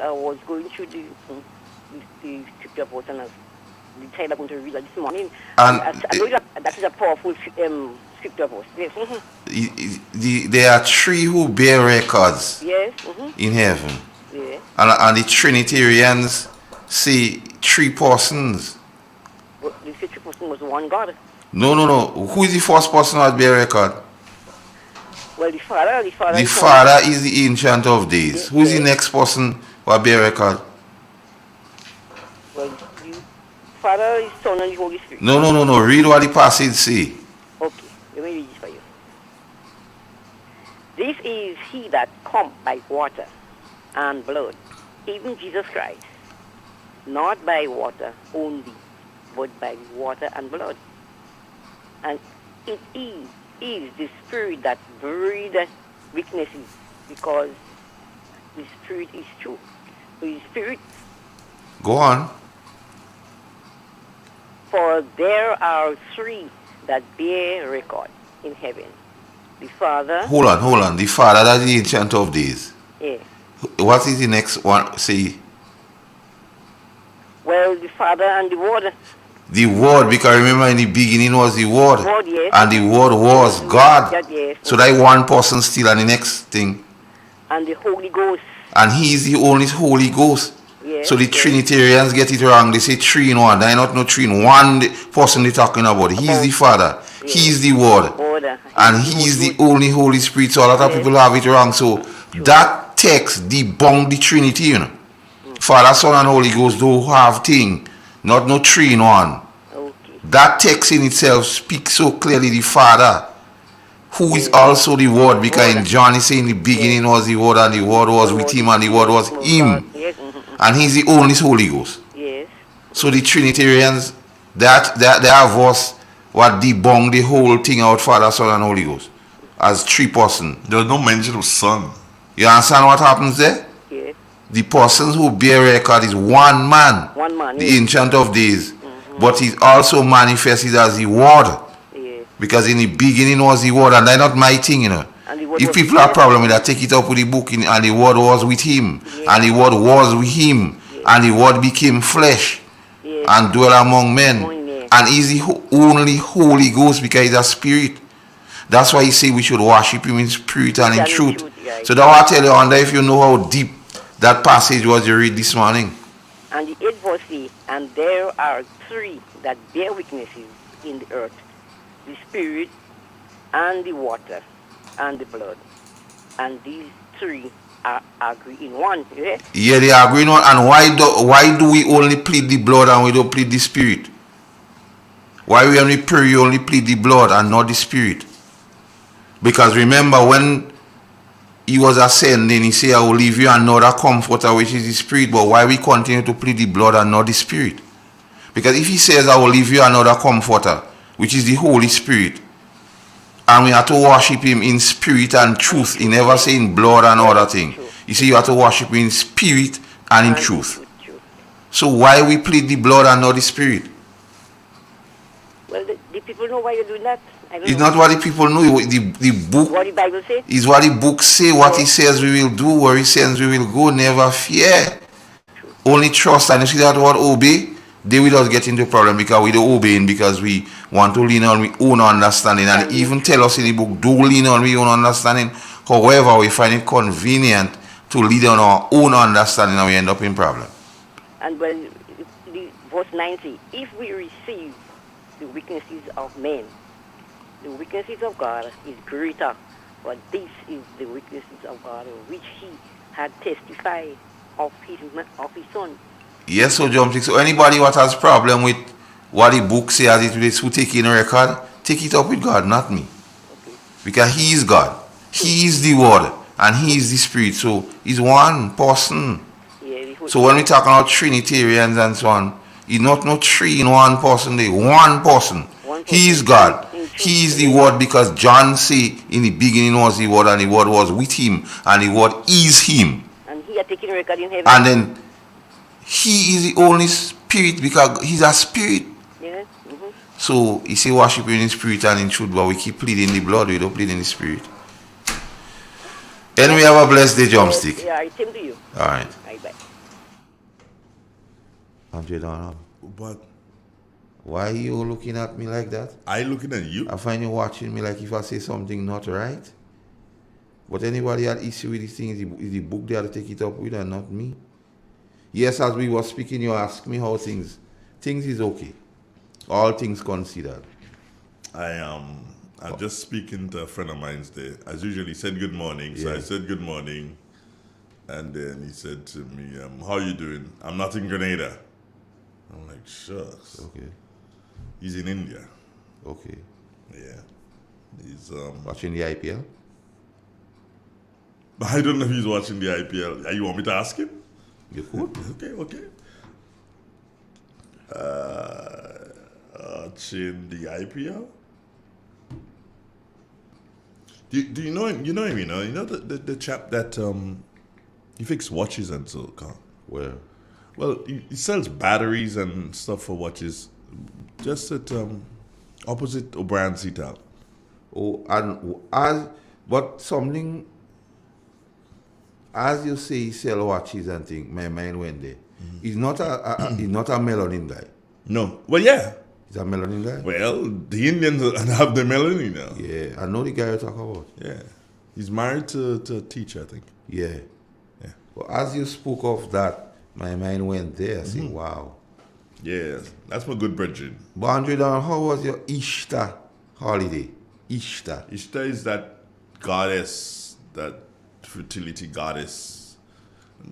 I was going through the scripture verse and I decided I'm going to read that this morning. And I know that is a powerful scripture verse. Yes. there are three who bear records Yes. in heaven. Yeah. And the Trinitarians say three persons. But the fifth person was one God. No. Who is the first person that bear record? Well, the Father. The Father is the Ancient of Days. Yes, Who is the yes. next person who bear record? Well, the Father, the Son, and the Holy Spirit. No. Read what the passage say. Okay, let me read this for you. This is he that come by water and blood, even Jesus Christ, not by water only, but by water and blood. And it is the Spirit that breedeth weaknesses, because the Spirit is true. So the Spirit, Go on. for there are three that bear record in heaven. The Father. Hold on. The Father, that's the Ancient of Days. Yeah. What is the next one? Say. Well, the Father and the Word. The Word, because remember in the beginning was the Word. Word, yes. And the Word was God. Yes. So that one person still, and the next thing. And the Holy Ghost. And He is the only Holy Ghost. Yes, So the Trinitarians get it wrong. They say three in one. They not know three in one person they're talking about. He's the Father. Yes. He's the Word. And He's the only Holy Spirit. So a lot of people have it wrong. So that text debunk the Trinity, you know. Father, Son, and Holy Ghost don't have thing. Not no three in one. Okay. That text in itself speaks so clearly the Father, who is also the Word, because in John he says in the beginning was the Word, and the Word was with Him, and the Word was Him. Yes. And He's the only Holy Ghost. Yes. So the Trinitarians, that have us what debunk the whole thing out Father, Son, and Holy Ghost as three persons. There's no mention of Son. You understand what happens there? Yes. The persons who bear record is one man, One man. the Yes. Ancient of Days. But He's also manifested as the Word. Yes. Because in the beginning was the Word, and that's not my thing, you know. And the Word If was people have problem with that, take it up with the book, and the Word was with Him, Yes. and the Word was with Him, and the Word became flesh, Yes. and dwell among men, Among men. and He's the only Holy Ghost, because He's a Spirit. That's why He say we should worship Him in spirit and in truth. Right. So that's what I tell you, I wonder if you know how deep that passage was you read this morning. And the eighth verse says, and there are three that bear witnesses in the earth, the Spirit, and the water, and the blood. And these three are agree in one. Yeah? Yeah, they are agreeing on. And why do we only plead the blood and we don't plead the Spirit? Why we only pray, we only plead the blood and not the Spirit? Because remember, when He was ascending, He said, I will leave you another comforter, which is the Spirit. But why we continue to plead the blood and not the Spirit? Because if He says, I will leave you another comforter, which is the Holy Spirit, and we have to worship Him in spirit and truth, He never say in blood and other thing. You see, you have to worship Him in spirit and in truth. So why we plead the blood and not the Spirit? Well, the people know why you're doing that. I don't It's know. not what the people know. The book What the Bible says. is what the book say. What He says we will do, where He sends we will go. Never fear. Only trust. And you see that word obey? They will just get into problem because we don't obey because we want to lean on our own understanding. And even tell us in the book, don't lean on our own understanding. However, we find it convenient to lean on our own understanding and we end up in problem. And when the verse 90, if we receive the weaknesses of men, the weaknesses of God is greater, but this is the weaknesses of God which He had testified of His Son. Yes, so jumping. So anybody what has problem with what the book says as it relates to taking a record, take it up with God, not me. Okay. Because He is God. He is the Word. And He is the Spirit. So He's one person. Yeah, So when we talk about Trinitarians and so on, it's not no three in one person, they one person. He is God. He is the Word, because John say in the beginning was the Word, and the Word was with Him, and the Word is Him. And He had taken record in heaven. And then He is the only Spirit, because He's a Spirit. Yeah. So He say worship Him in spirit and in truth, but we keep pleading the blood, we don't plead in the Spirit. Anyway, have a blessed day, Drumstick. Yeah, same to you. All right. Bye-bye. Andre Donald, But why are you looking at me like that? I looking at you. I find you watching me like if I say something not right. But anybody had issue with this thing, is the book there to take it up with and not me? Yes, as we were speaking, you asked me how things is okay. All things considered. I'm just speaking to a friend of mine today. As usual, he said good morning. So Yeah. I said good morning. And then he said to me, how you doing? I'm not in Grenada. I'm like, shucks. Okay, He's in India. okay. Yeah. He's Watching the IPL? I don't know if he's watching the IPL. You want me to ask him? You could. Okay. Watching the IPL? Do you know him? You know him, you know? You know the chap that he fixes watches and so on. Where? Well, he sells batteries and stuff for watches just at opposite O'Brien Seatown. Oh, but something, as you say, he sell watches and things, my mind went there. He's not he's not a melanin guy. No. Well, yeah. He's a melanin guy? Well, the Indians have the melanin now. Yeah, I know the guy you're talking about. Yeah. He's married to a teacher, I think. Yeah. Yeah. But as you spoke of that, my mind went there. I say, wow. Yeah, that's my good brethren. But Andre, how was your Ishtar holiday? Ishtar. Ishtar is that goddess, that fertility goddess.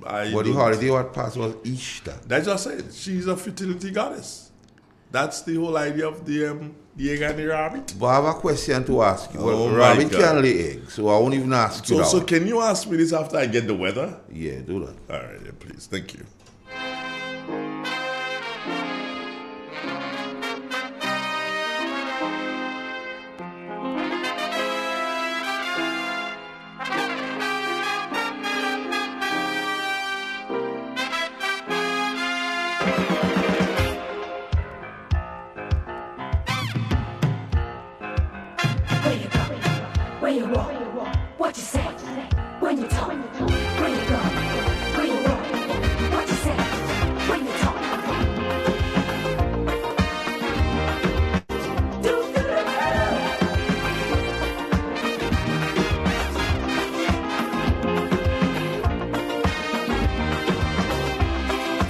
But the holiday what passed was Ishtar. That's what I said. She's a fertility goddess. That's the whole idea of the egg and the rabbit. But I have a question to ask you. Oh Well, my rabbit God. can lay eggs, so I won't even ask you So that. can you ask me this after I get the weather? Yeah, do that. All right, yeah, please. Thank you. Where you go? Where you walk? What you say? When you talk? Where you go? Where you walk? What you say? When you talk?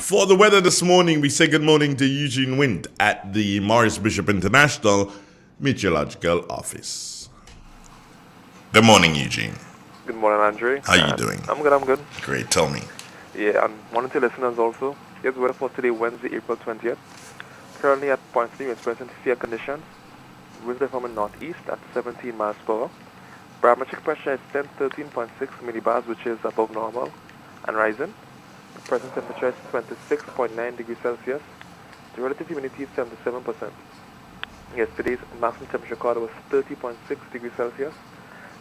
For the weather this morning, we say good morning to Eugene Wind at the Morris Bishop International Meteorological Office. Good morning, Eugene. Good morning, Andre. How you doing? I'm good. Great. Tell me. Yeah, and morning to listeners also. Here's weather for today, Wednesday, April 20th. Currently at point 3, experiencing fair conditions. Winds are from the northeast at 17 miles per hour. Barometric pressure is 13.6 millibars, which is above normal and rising. The present temperature is 26.9 degrees Celsius. The relative humidity is 77%. Yesterday's maximum temperature record was 30.6 degrees Celsius,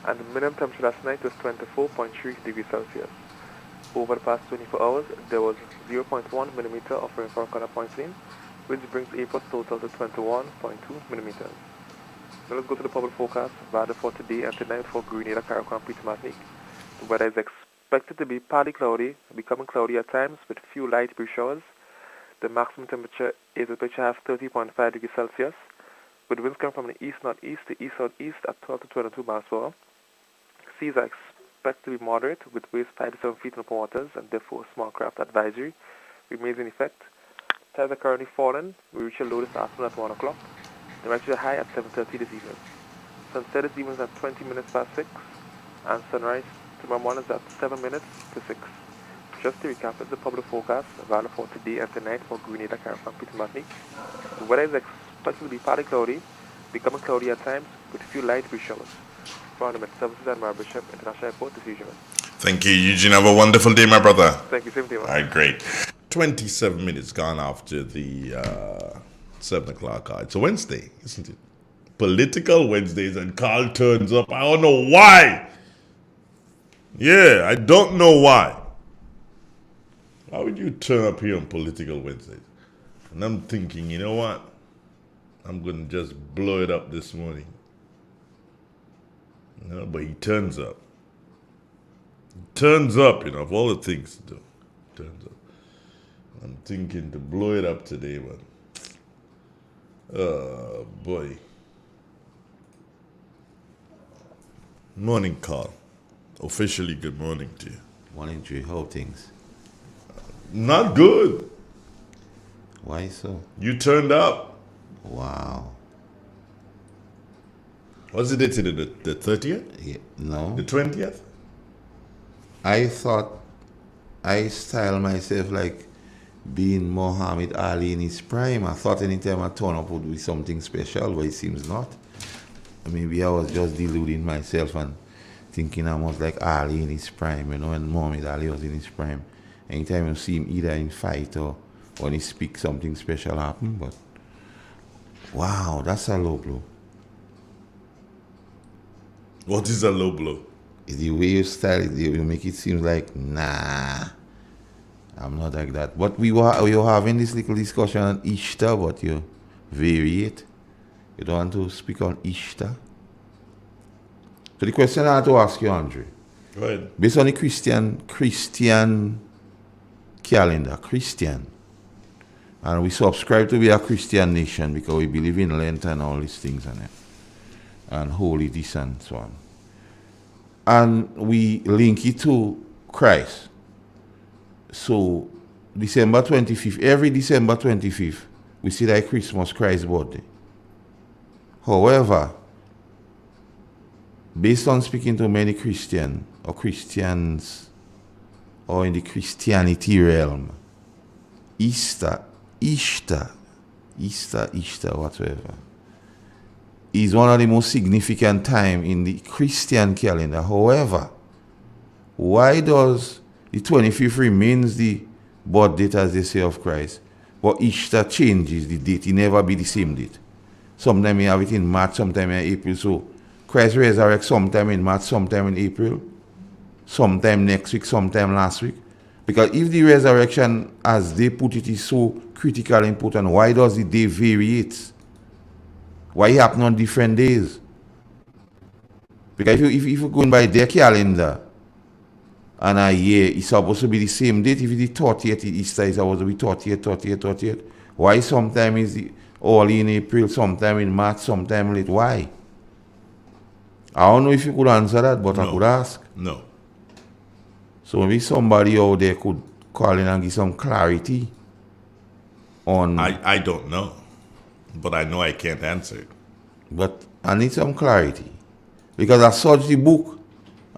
and the minimum temperature last night was 24.3 degrees Celsius. Over the past 24 hours, there was 0.1 millimeter of rainfall recorded at Point Saint, which brings April's total to 21.2 millimeters. Now let's go to the public forecast rather for today and tonight for Grenada, Carriacou, and Petite Martinique. The weather is expected to be partly cloudy, becoming cloudy at times with few light breeze showers. The maximum temperature is expected to have 30.5 degrees Celsius, with winds coming from the east-northeast to east-southeast at 12 to 22 miles per hour. Seas are expected to be moderate, with waves 5 to 7 feet in open waters, and therefore small craft advisory remains in effect. Tides are currently falling. We reach a low this afternoon at 1 o'clock. They reach a high at 7:30 this evening. Sunset this evening is at 20 minutes past 6, and sunrise tomorrow morning is at 7 minutes to 6. Just to recap, it's the public forecast valid for today and tonight for Grenada, Carriacou, and Petite Martinique. The weather is expected to be partly cloudy, becoming cloudy at times with few light breeze showers. From the Services at Morris Bishop International Airport this evening. Thank you, Eugene. Have a wonderful day, my brother. Thank you, same to you. All right, great. 27 minutes gone after the 7 o'clock hour. It's a Wednesday, isn't it? Political Wednesdays, and Carl turns up. I don't know why. Yeah, I don't know why. Why would you turn up here on Political Wednesdays? And I'm thinking, you know what? I'm going to just blow it up this morning. You know, but he turns up. Turns up, of all the things to do. Turns up. I'm thinking to blow it up today, but oh boy. Morning, Carl. Officially good morning to you. Morning, Trey. How things? Not good. Why so? You turned up. Wow. What's the date today? The 30th? Yeah, no. The 20th? I thought I style myself like being Muhammad Ali in his prime. I thought anytime I turn up would be something special, but it seems not. Maybe I was just deluding myself and thinking I was like Ali in his prime, when Muhammad Ali was in his prime. Anytime you see him either in fight or when he speaks, something special happen. But wow, that's a low blow. What is a low blow? The way you style it, you make it seem like, nah, I'm not like that. But we were having this little discussion on Ishtar, but you vary it. You don't want to speak on Ishtar. So the question I had to ask you, Andre, Go ahead. based on the Christian calendar, and we subscribe to be a Christian nation because we believe in Lent and all these things and holy this and so on. And we link it to Christ. So December 25th, every December 25th, we see that Christmas, Christ's birthday. However, based on speaking to many Christians or in the Christianity realm, Ishtar, whatever, is one of the most significant time in the Christian calendar. However, why does the 25th remains the birth date, as they say, of Christ, but Ishtar changes the date? It never be the same date. Sometimes you have it in March, sometime in April. So Christ resurrects sometime in March, sometime in April, sometime next week, sometime last week. Because if the resurrection, as they put it, is so critical and important, why does the day variate? Why it happen on different days? Because if you go by their calendar, and a year, it's supposed to be the same date. If it's the 30th, Easter is supposed to be 30th. Why sometime is it early in April, sometime in March, sometime late? Why? I don't know if you could answer that, but No. I could ask. No. So maybe somebody out there could call in and give some clarity on. I don't know. But I know I can't answer it. But I need some clarity. Because I searched the book,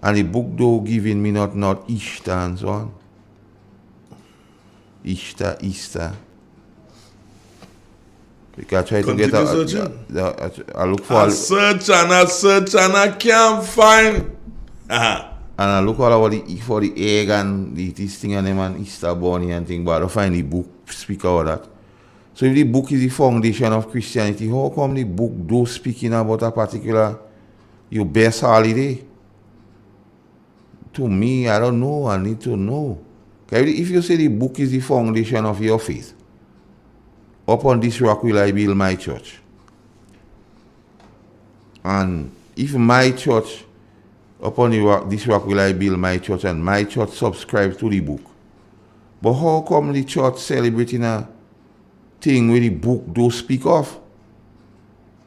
and the book though giving me not Ishtar and so on. Ishtar. Because I try to get Continue searching. I look for I search and I can't find. Uh-huh. and I look all for the egg and this thing and them and Easter bunny and thing, but I don't find the book speak about that. So if the book is the foundation of Christianity, how come the book do speaking about a particular your best holiday? To me, I don't know. I need to know. Okay, if you say the book is the foundation of your faith, upon this rock will I build my church. And if my church, upon this rock will I build my church, and my church subscribes to the book. But how come the church celebrating a thing where the book do speak of?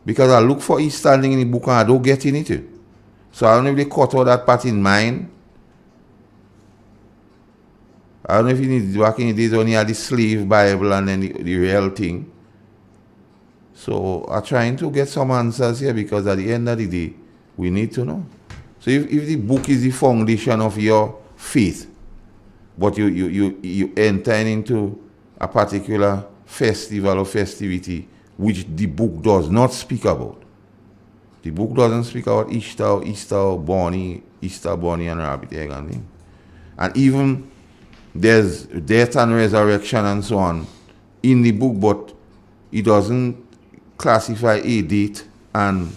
Because I look for it standing in the book and I don't get in it. So I don't know if they cut out that part in mind. I don't know if you need back in the days when you had the slave Bible and then the real thing. So I'm trying to get some answers here because at the end of the day, we need to know. So if the book is the foundation of your faith, but you enter into a particular festival or festivity which the book does not speak about. The book doesn't speak about Ishtar, Easter Bunny and rabbit egg and thing. And even there's death and resurrection and so on in the book, but it doesn't classify a date and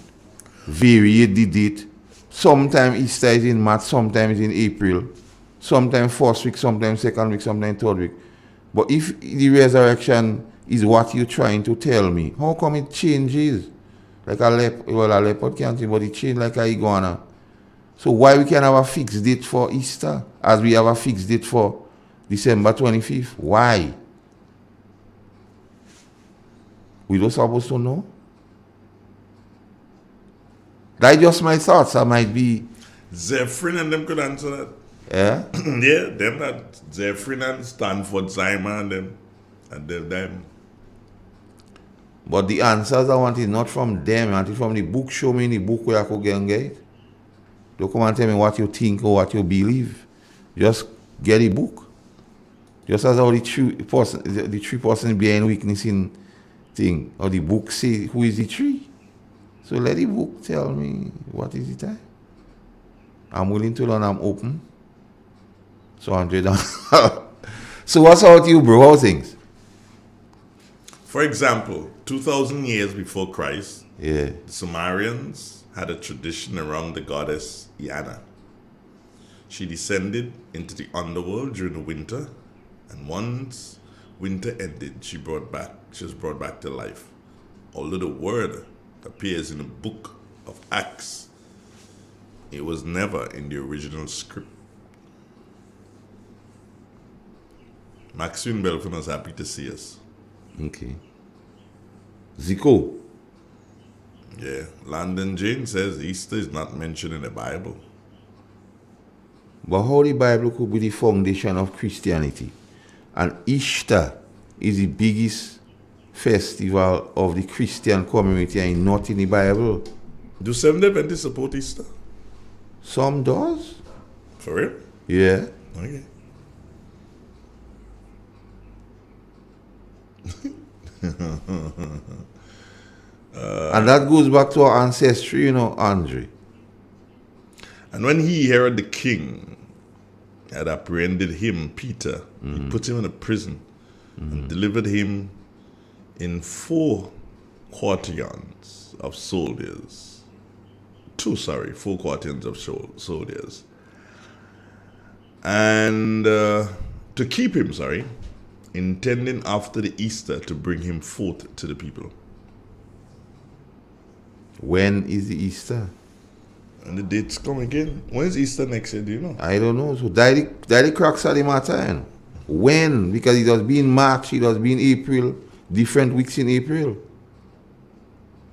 vary the date. Sometimes Easter is in March, sometimes in April, sometimes first week, sometimes second week, sometimes third week. But if the resurrection is what you're trying to tell me, how come it changes? Like a leopard can't see, but it changes like a iguana. So why we can have a fixed date for Easter as we have a fixed date for December 25th? Why? We don't supposed to know? That's just my thoughts. I might be... Zephyrin and them could answer that. Yeah? Yeah, them that Zephyrin and Stanford Simon and them. But the answers I want is not from them. I want it from the book. Show me in the book where I could get it. Don't come and tell me what you think or what you believe. Just get the book. Just as how the three person behind weakness in thing, or the book say who is the tree. So let the book tell me what is the time. I'm willing to learn, I'm open. So 100. So what's out with you, bro? How things? For example, 2,000 years before Christ, Yeah. the Sumerians had a tradition around the goddess Iana. She descended into the underworld during the winter, and once winter ended, she was brought back to life. Although the word appears in the book of Acts, it was never in the original script. Maxine Belfin was happy to see us. Okay. Zico. Yeah, Landon Jane says Easter is not mentioned in the Bible. But how the Bible could be the foundation of Christianity? And Easter is the biggest festival of the Christian community and not in the Bible. Do Seventh-day Adventists support Easter? Some does. For real? Yeah. Okay. And that goes back to our ancestry, you know, Andre. And when Herod the king had apprehended him, Peter, he put him in a prison and delivered him in 4 quaternions of soldiers. 4 quaternions of soldiers. And to keep him, intending after the Easter to bring him forth to the people. When is the Easter? And the dates come again. When is Easter next year, do you know? I don't know. So the crux of the matter. You know. When? Because it was being March, it was being April, different weeks in April.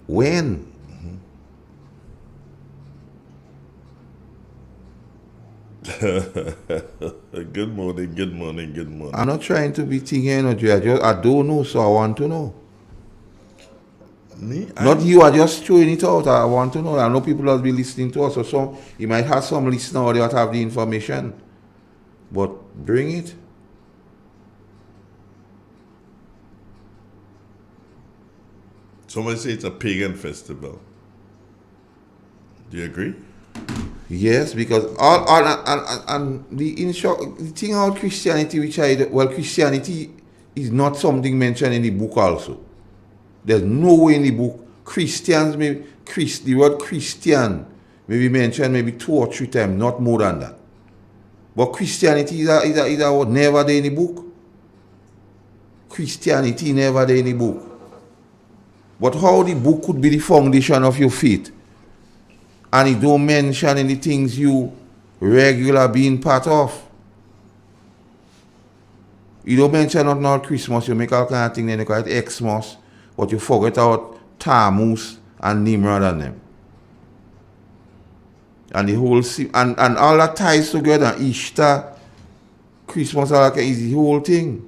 When? Good morning. I'm not trying to be thinking energy. I don't know, so I want to know. Me? Not you, I just throwing it out. I want to know. I know people will be listening to us, or some you might have some listener or they will have the information. But bring it. Somebody say it's a pagan festival. Do you agree? Yes, because the thing about Christianity, Christianity is not something mentioned in the book also. There's no way in the book. Christians, the word Christian may be mentioned maybe 2 or 3 times, not more than that. But Christianity is a word never there in the book. Christianity never there in the book. But how the book could be the foundation of your faith, and it don't mention any things you regular being part of. You don't mention not now Christmas, you make all kind of things, then you call it Xmas, but you forget about Tammuz and Nimrod and them. And the whole and all that ties together, Easter, Christmas, all that is the whole thing.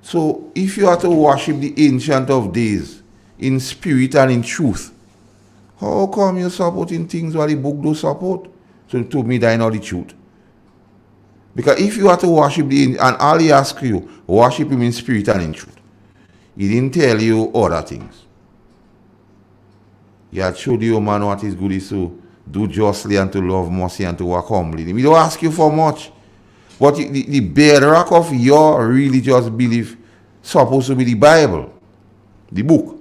So if you are to worship the Ancient of Days in spirit and in truth, how come you supporting things while the book do support? So to me, that's not the truth. Because if you are to worship and all he asks you, worship him in spirit and in truth. He didn't tell you other things. He had showed you, man, what is good is to do justly and to love mercy and to walk humbly. He don't ask you for much. But the bedrock of your religious belief supposed to be the Bible, the book.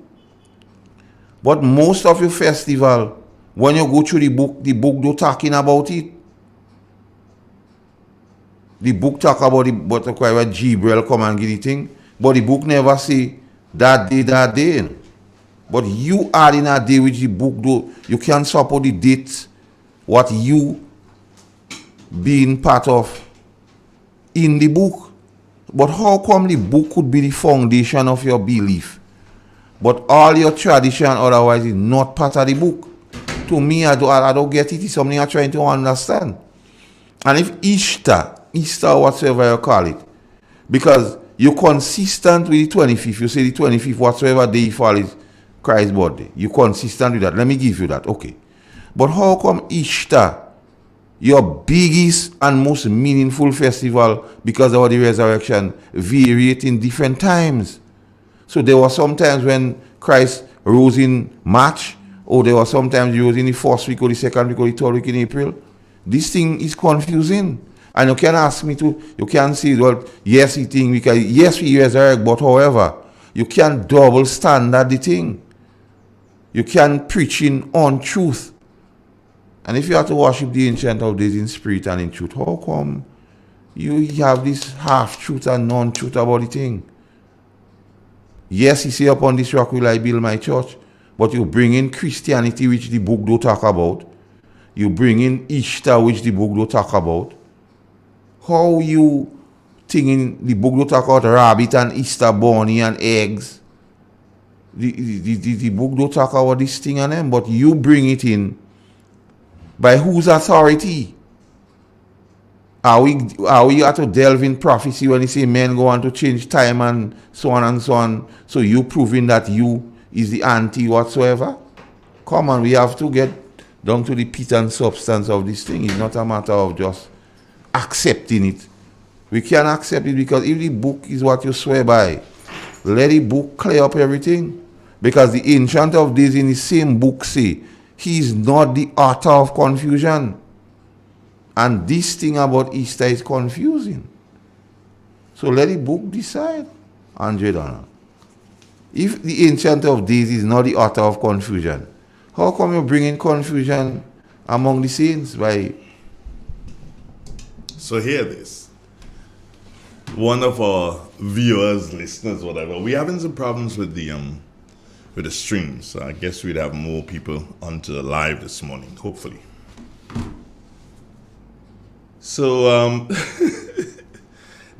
But most of your festival, when you go through the book do talking about it. The book talk about it, but where Gabriel come and get the thing. But the book never say that day. But you are in a day which the book do. You can support the dates what you being part of in the book. But how come the book could be the foundation of your belief, but all your tradition otherwise is not part of the book? To me, I don't get it. It's something I'm trying to understand. And if Easter, whatsoever you call it, because you're consistent with the 25th, you say the 25th, whatsoever day fall is Christ's birthday. You're consistent with that. Let me give you that. Okay. But how come Easter, your biggest and most meaningful festival because of the resurrection, varied in different times? So there were some times when Christ rose in March, or there were sometimes he rose in the first week or the second week or the third week in April. This thing is confusing. And you can ask me to, you can say, well, yes, he think because yes, we resurrect, but however, you can double standard the thing. You can preach in untruth. And if you have to worship the Ancient of Days in spirit and in truth, how come you have this half-truth and non-truth about the thing? Yes, he say, upon this rock will I build my church, but you bring in Christianity, which the book don't talk about. You bring in Easter, which the book don't talk about. How you thinking the book don't talk about rabbit and Easter bunny and eggs? The book don't talk about this thing and them, but you bring it in. By whose authority? Are we have to delve in prophecy when you say men go on to change time and so on and so on? So you proving that you is the anti whatsoever? Come on, we have to get down to the pith and substance of this thing. It's not a matter of just accepting it. We can accept it because if the book is what you swear by, let the book clear up everything. Because the Ancient of Days in the same book say, he is not the author of confusion. And this thing about Easter is confusing. So let the book decide, Andre Donald. If the Ancient of Days is not the author of confusion, how come you bring in confusion among the saints by... So hear this. One of our viewers, listeners, whatever, we're having some problems with the stream. So I guess we'd have more people onto the live this morning, hopefully. So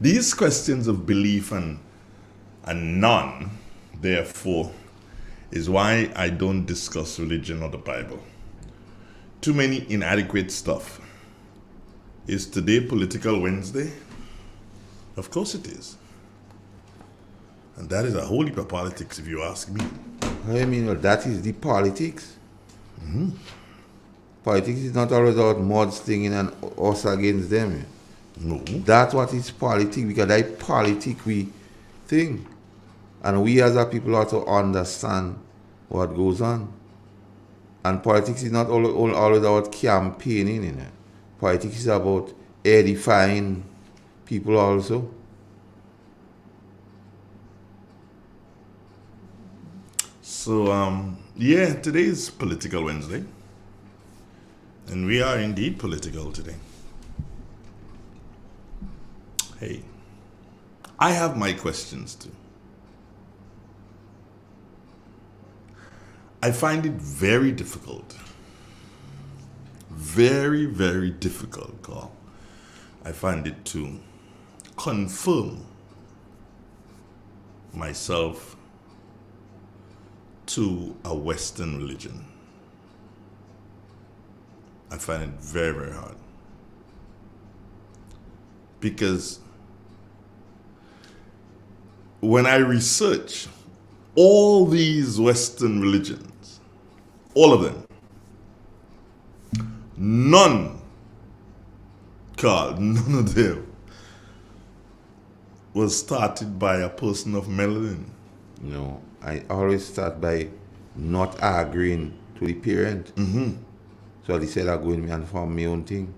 these questions of belief and none, therefore, is why I don't discuss religion or the Bible. Too many inadequate stuff. Is today Political Wednesday? Of course it is. And that is a whole heap of politics, if you ask me. I mean, well, that is the politics. Mm-hmm. Politics is not always about mudslinging and us against them. No. That's what is politics, because that politics we think. And we as a people have to understand what goes on. And politics is not always about campaigning, you know. Politics is about edifying people also. So, yeah, today is Political Wednesday. And we are indeed political today. Hey, I have my questions too. I find it very difficult. Very, very difficult, Carl. I find it to confirm myself to a Western religion. I find it very, very hard. Because when I research all these Western religions, all of them, none of them was started by a person of melanin. No, I always start by not agreeing to the parent. Mm-hmm. So they said I'm going and form my own thing.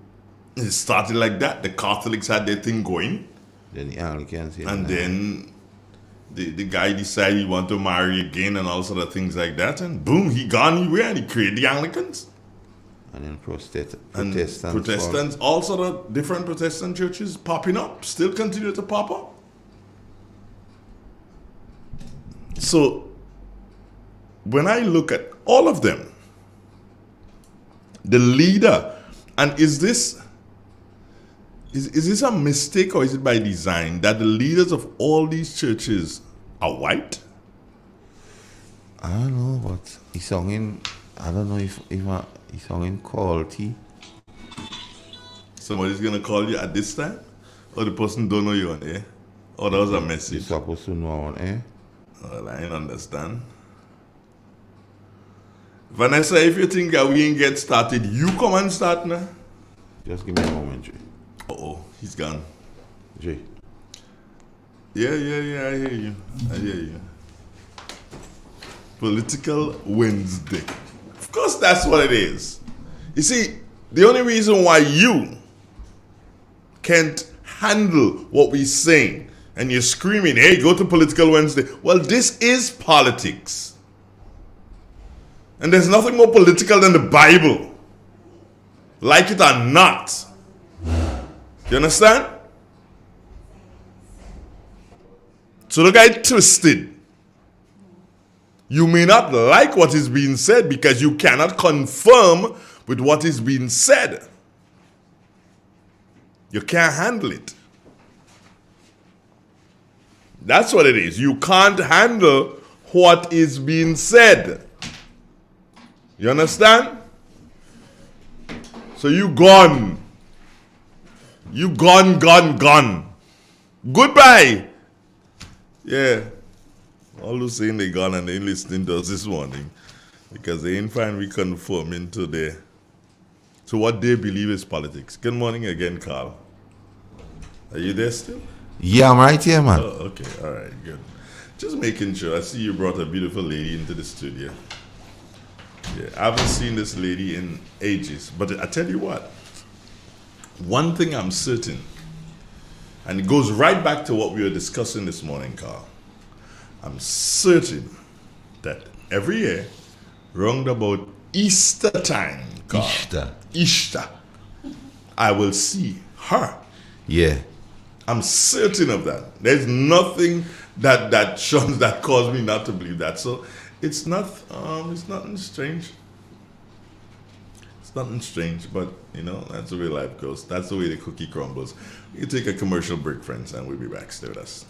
It started like that. The Catholics had their thing going. Then the Anglicans said, and then the guy decided he wanted to marry again and all sort of things like that. And boom, he gone away and he created the Anglicans. And then Protestants. Protestants, all sort of different Protestant churches popping up, still continue to pop up. So when I look at all of them, the leader And is this a mistake or is it by design that the leaders of all these churches are white? I don't know, but he's singing. I don't know if he's singing quality. Somebody's gonna call you at this time, or the person don't know you on air, or that was a message. You're supposed to know on air. Well, I ain't understand. Vanessa, if you think that we ain't get started, you come and start now. Just give me a moment, Jay. Oh, he's gone. Jay. Yeah, I hear you. Political Wednesday. Of course, that's what it is. You see, the only reason why you can't handle what we're saying and you're screaming, hey, go to Political Wednesday. Well, this is politics. And there's nothing more political than the Bible. Like it or not. You understand? So don't get twisted. You may not like what is being said because you cannot confirm with what is being said. You can't handle it. That's what it is. You can't handle what is being said. You understand? So you gone. You gone. Goodbye. Yeah. All those saying they gone and they ain't listening to us this morning because they ain't finally conforming to what they believe is politics. Good morning again, Carl. Are you there still? Yeah, I'm right here, man. Oh, okay. All right, good. Just making sure. I see you brought a beautiful lady into the studio. Yeah, I haven't seen this lady in ages. But I tell you what, one thing I'm certain, and it goes right back to what we were discussing this morning, Carl. I'm certain that every year, round about Easter time, Carl, Easter, I will see her. Yeah. I'm certain of that. There's nothing that shows that caused me not to believe that. So it's nothing strange. It's nothing strange, but that's the way life goes. That's the way the cookie crumbles. You take a commercial break, friends, and we'll be back. Stay with us.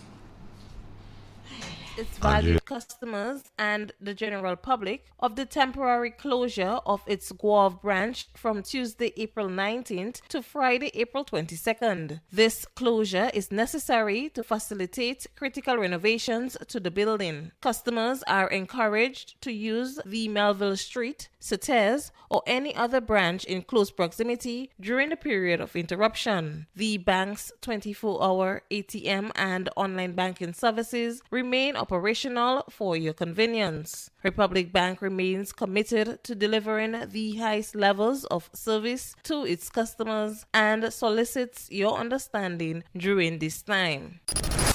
Its valued customers and the general public of the temporary closure of its Guave branch from Tuesday, April 19th to Friday, April 22nd. This closure is necessary to facilitate critical renovations to the building. Customers are encouraged to use the Melville Street, Sauters, or any other branch in close proximity during the period of interruption. The bank's 24-hour ATM and online banking services remain operational for your convenience. Republic Bank remains committed to delivering the highest levels of service to its customers and solicits your understanding during this time.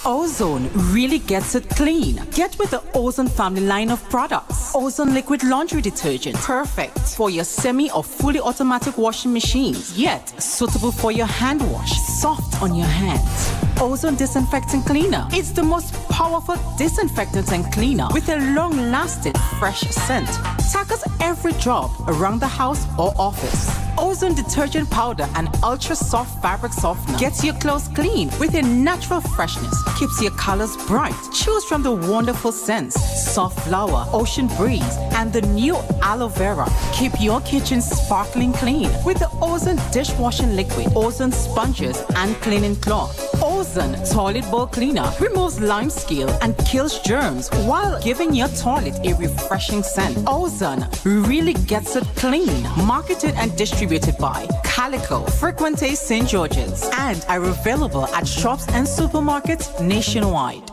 Ozone really gets it clean. Get with the Ozone family line of products. Ozone liquid laundry detergent. Perfect for your semi or fully automatic washing machines. Yet suitable for your hand wash. Soft on your hands. Ozone disinfectant cleaner. It's the most powerful disinfectant and cleaner with a long-lasting fresh scent. Tackles every job around the house or office. Ozone detergent powder and ultra soft fabric softener gets your clothes clean with a natural freshness. Keeps your colors bright. Choose from the wonderful scents: soft flower, ocean breeze, and the new aloe vera. Keep your kitchen sparkling clean with the Ozone dishwashing liquid, Ozone sponges, and cleaning cloth. Ozone toilet bowl cleaner removes lime scale and kills germs while giving your toilet a refreshing scent. Ozone really gets it clean. Marketed and distributed by Calico, Frequente St. George's, and are available at shops and supermarkets nationwide.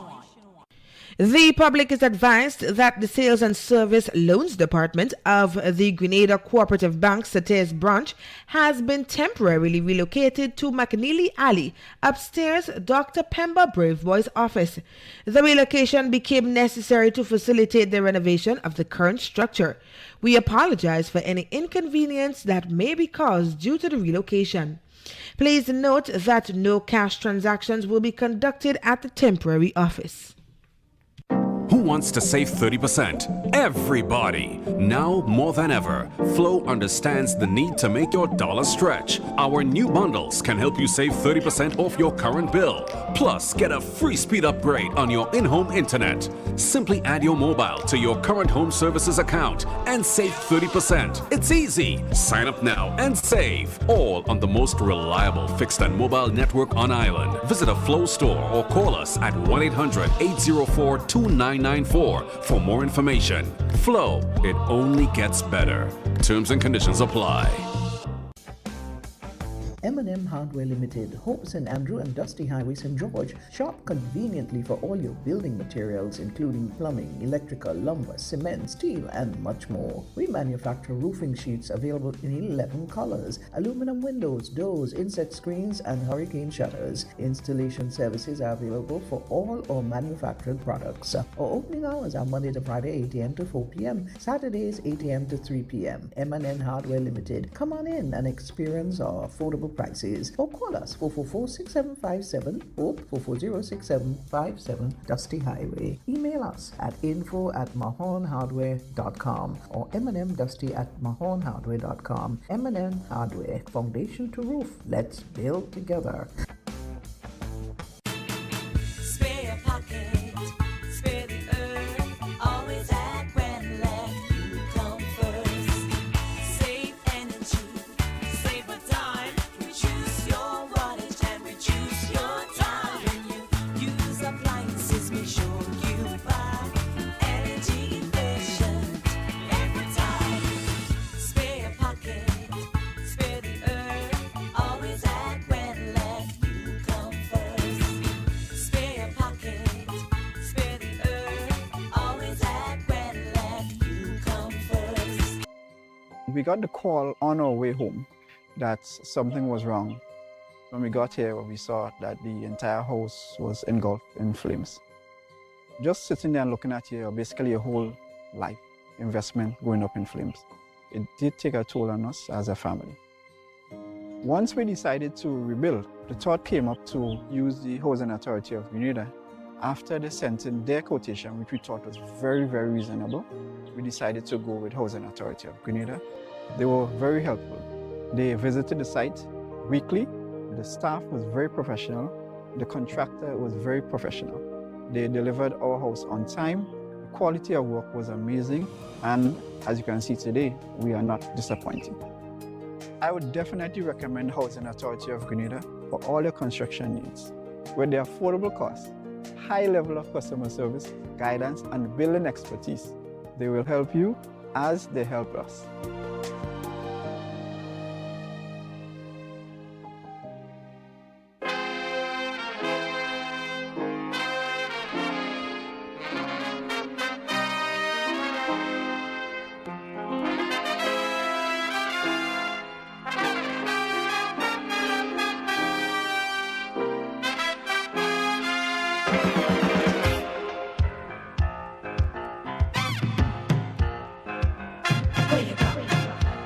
The public is advised that the Sales and Service Loans Department of the Grenada Cooperative Bank Sauters branch has been temporarily relocated to McNeely Alley, upstairs Dr. Pemba Braveboy's office. The relocation became necessary to facilitate the renovation of the current structure. We apologize for any inconvenience that may be caused due to the relocation. Please note that no cash transactions will be conducted at the temporary office. Who wants to save 30%? Everybody. Now more than ever, Flow understands the need to make your dollar stretch. Our new bundles can help you save 30% off your current bill. Plus, get a free speed upgrade on your in-home internet. Simply add your mobile to your current home services account and save 30%. It's easy. Sign up now and save. All on the most reliable fixed and mobile network on island. Visit a Flow store or call us at 1-800-804-2994 for more information. Flow, it only gets better. Terms and conditions apply. M&M Hardware Limited, Hope St. Andrew and Dusty Highway, St. George. Shop conveniently for all your building materials, including plumbing, electrical, lumber, cement, steel, and much more. We manufacture roofing sheets available in 11 colors, aluminum windows, doors, insect screens, and hurricane shutters. Installation services are available for all our manufactured products. Our opening hours are Monday to Friday, 8 a.m. to 4 p.m., Saturdays, 8 a.m. to 3 p.m. M&M Hardware Limited. Come on in and experience our affordable prices, or call us 444-6757 or 440-6757 Dusty Highway. Email us at info@mahonhardware.com or mnmdusty@mahonhardware.com. M&M Hardware, foundation to roof. Let's build together. Spare your pocket, spare the earth, always act when let you come first. Save energy, save a dime, reduce your wattage and reduce your time. When you use appliances, make sure you buy energy efficient every time. Spare your pocket, spare the earth, always act when let you come first. Spare your pocket, spare the earth, always act when let you come first. We got the call on our way home that something was wrong. When we got here, we saw that the entire house was engulfed in flames. Just sitting there and looking at here, basically a whole life investment going up in flames. It did take a toll on us as a family. Once we decided to rebuild, the thought came up to use the Housing Authority of Grenada. After they sent in their quotation, which we thought was very, very reasonable, we decided to go with Housing Authority of Grenada. They were very helpful. They visited the site weekly. The staff was very professional. The contractor was very professional. They delivered our house on time. The quality of work was amazing. And as you can see today, we are not disappointed. I would definitely recommend Housing Authority of Grenada for all your construction needs. With their affordable costs, high level of customer service, guidance, and building expertise, they will help you as they help us.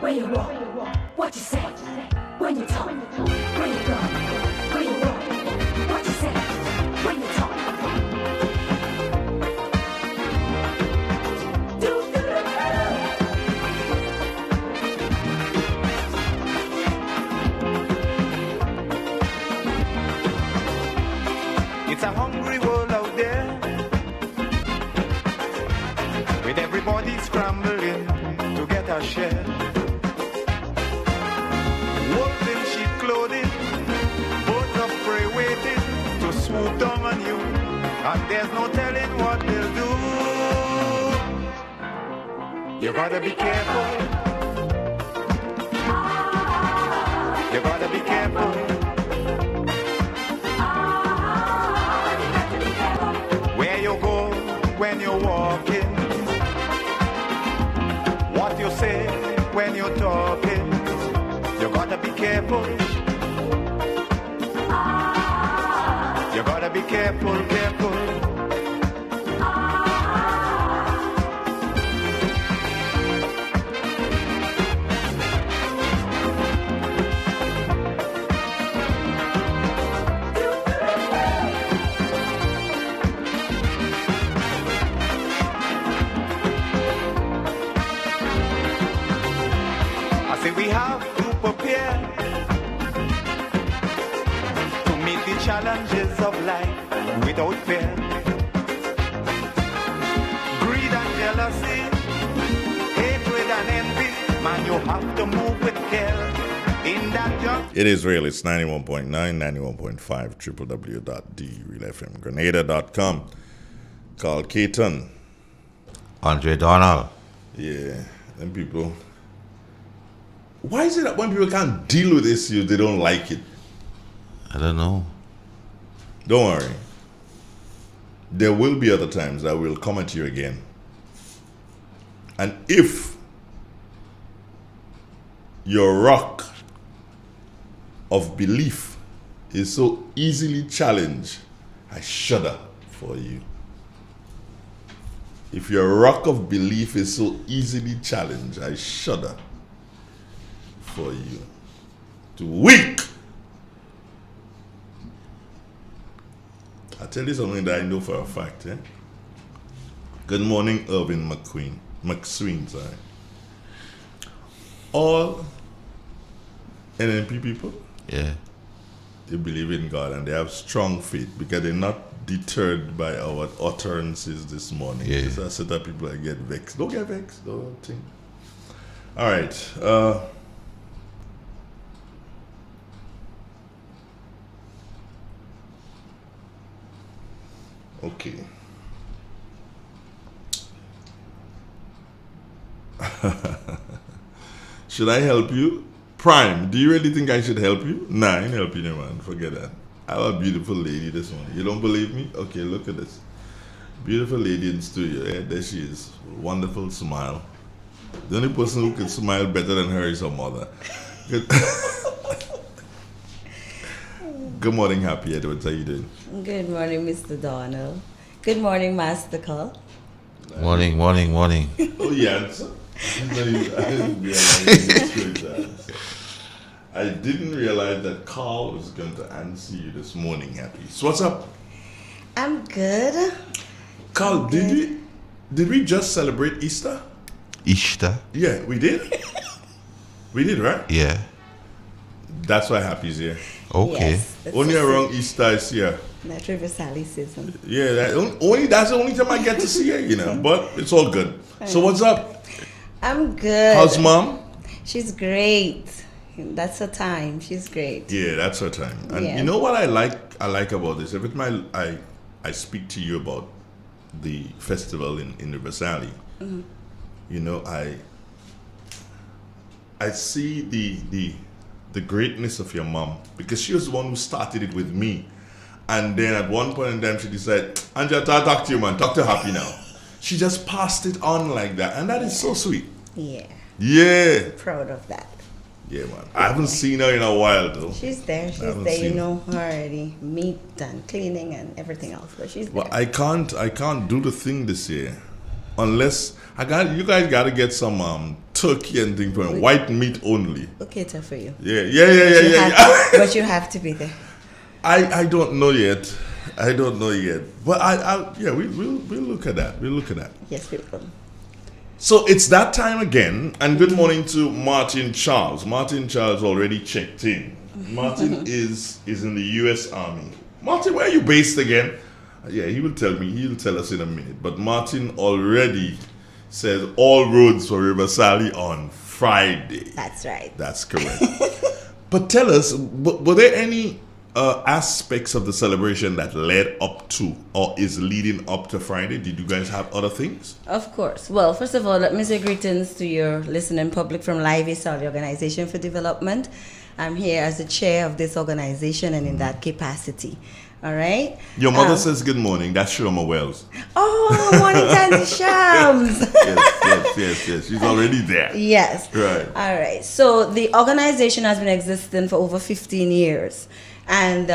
Where you go, where you walk, what you say, when you talk, where you go, where you walk, what you say, when you talk. It's a hungry world out there, with everybody scrambling to get a share. Wolves in sheep clothing, birds of prey waiting to swoop down on you, and there's no telling what they'll do. You gotta be careful. You gotta be careful. Where you go when you're walking, what you say when you're talking, you gotta be careful. You gotta be careful, careful. challenges of life without fear. Greed and jealousy, hatred and envy, man, you have to move with care. In that young It is real. It's 91.9, 91.5, www.drealfmgrenada.com. Carl Caton. Andre Donald. Yeah, them people. Why is it that when people can't deal with issues, they don't like it? I don't know. Don't worry. There will be other times that will come at you again. And if your rock of belief is so easily challenged, I shudder for you. If your rock of belief is so easily challenged, I shudder for you. To weak. I'll tell you something that I know for a fact. Good morning, Irvin McSween, sorry. All NNP people, Yeah. they believe in God and they have strong faith because they're not deterred by our utterances this morning. Yeah. There's a set of people that get vexed. Don't get vexed, don't think. All right. Okay. Should I help you? Prime, do you really think I should help you? Nah, I ain't help you, no, man. Forget that. I have a beautiful lady this morning. You don't believe me? Okay, look at this. Beautiful lady in studio. Yeah, there she is. Wonderful smile. The only person who can smile better than her is her mother. Good, Good morning, Happy Edwards. How you doing? Good morning, Mr. Donald. Good morning, Master Carl. Morning. Oh, yeah, answer. I didn't realize that Carl was going to answer you this morning, Happy. So what's up? I'm good. Carl, did we just celebrate Easter? Easter. Yeah, we did. We did, right? Yeah. That's why Happy's here. Okay. Yes, that's Only so around sweet. Easter is here. That River Sally season. Yeah, that's the only time I get to see her, you know. But it's all good. So what's up? I'm good. How's mom? She's great. That's her time. She's great. Yeah, that's her time. And Yeah. you know what I like about this? Every time I speak to you about the festival in River Sally, Mhm. you know, I see the greatness of your mom because she was the one who started it with me. And then at one point in time, she decided, Angela, talk to you, man. Talk to Happy now. She just passed it on like that. And that is so sweet. Yeah. Yeah. Proud of that. Yeah, man. I haven't seen her in a while, though. She's there. She's haven't there. You seen know her already. Meat and cleaning and everything else. But she's there. Well, I can't do the thing this year unless you guys got to get some turkey and thing for white meat only. We'll cater for you. Yeah. But you have to be there. I don't know yet. But we'll look at that. We'll look at that. Yes, we will. So it's that time again, and good morning to Martin Charles. Martin Charles already checked in. Martin is in the U.S. Army. Martin, where are you based again? Yeah, he will tell me. He'll tell us in a minute. But Martin already says all roads for River Sally on Friday. That's right. That's correct. But tell us, were there any aspects of the celebration that led up to or is leading up to Friday? Did you guys have other things? Of course. Well, first of all, let me say greetings to your listening public from Live ESOL, the Organization for Development. I'm here as the chair of this organization and in that capacity. All right? Your mother says good morning. That's Shiroma Wells. Oh, morning, Candy Shams. Yes. She's already there. Yes. Right. All right. So the organization has been existing for over 15 years. And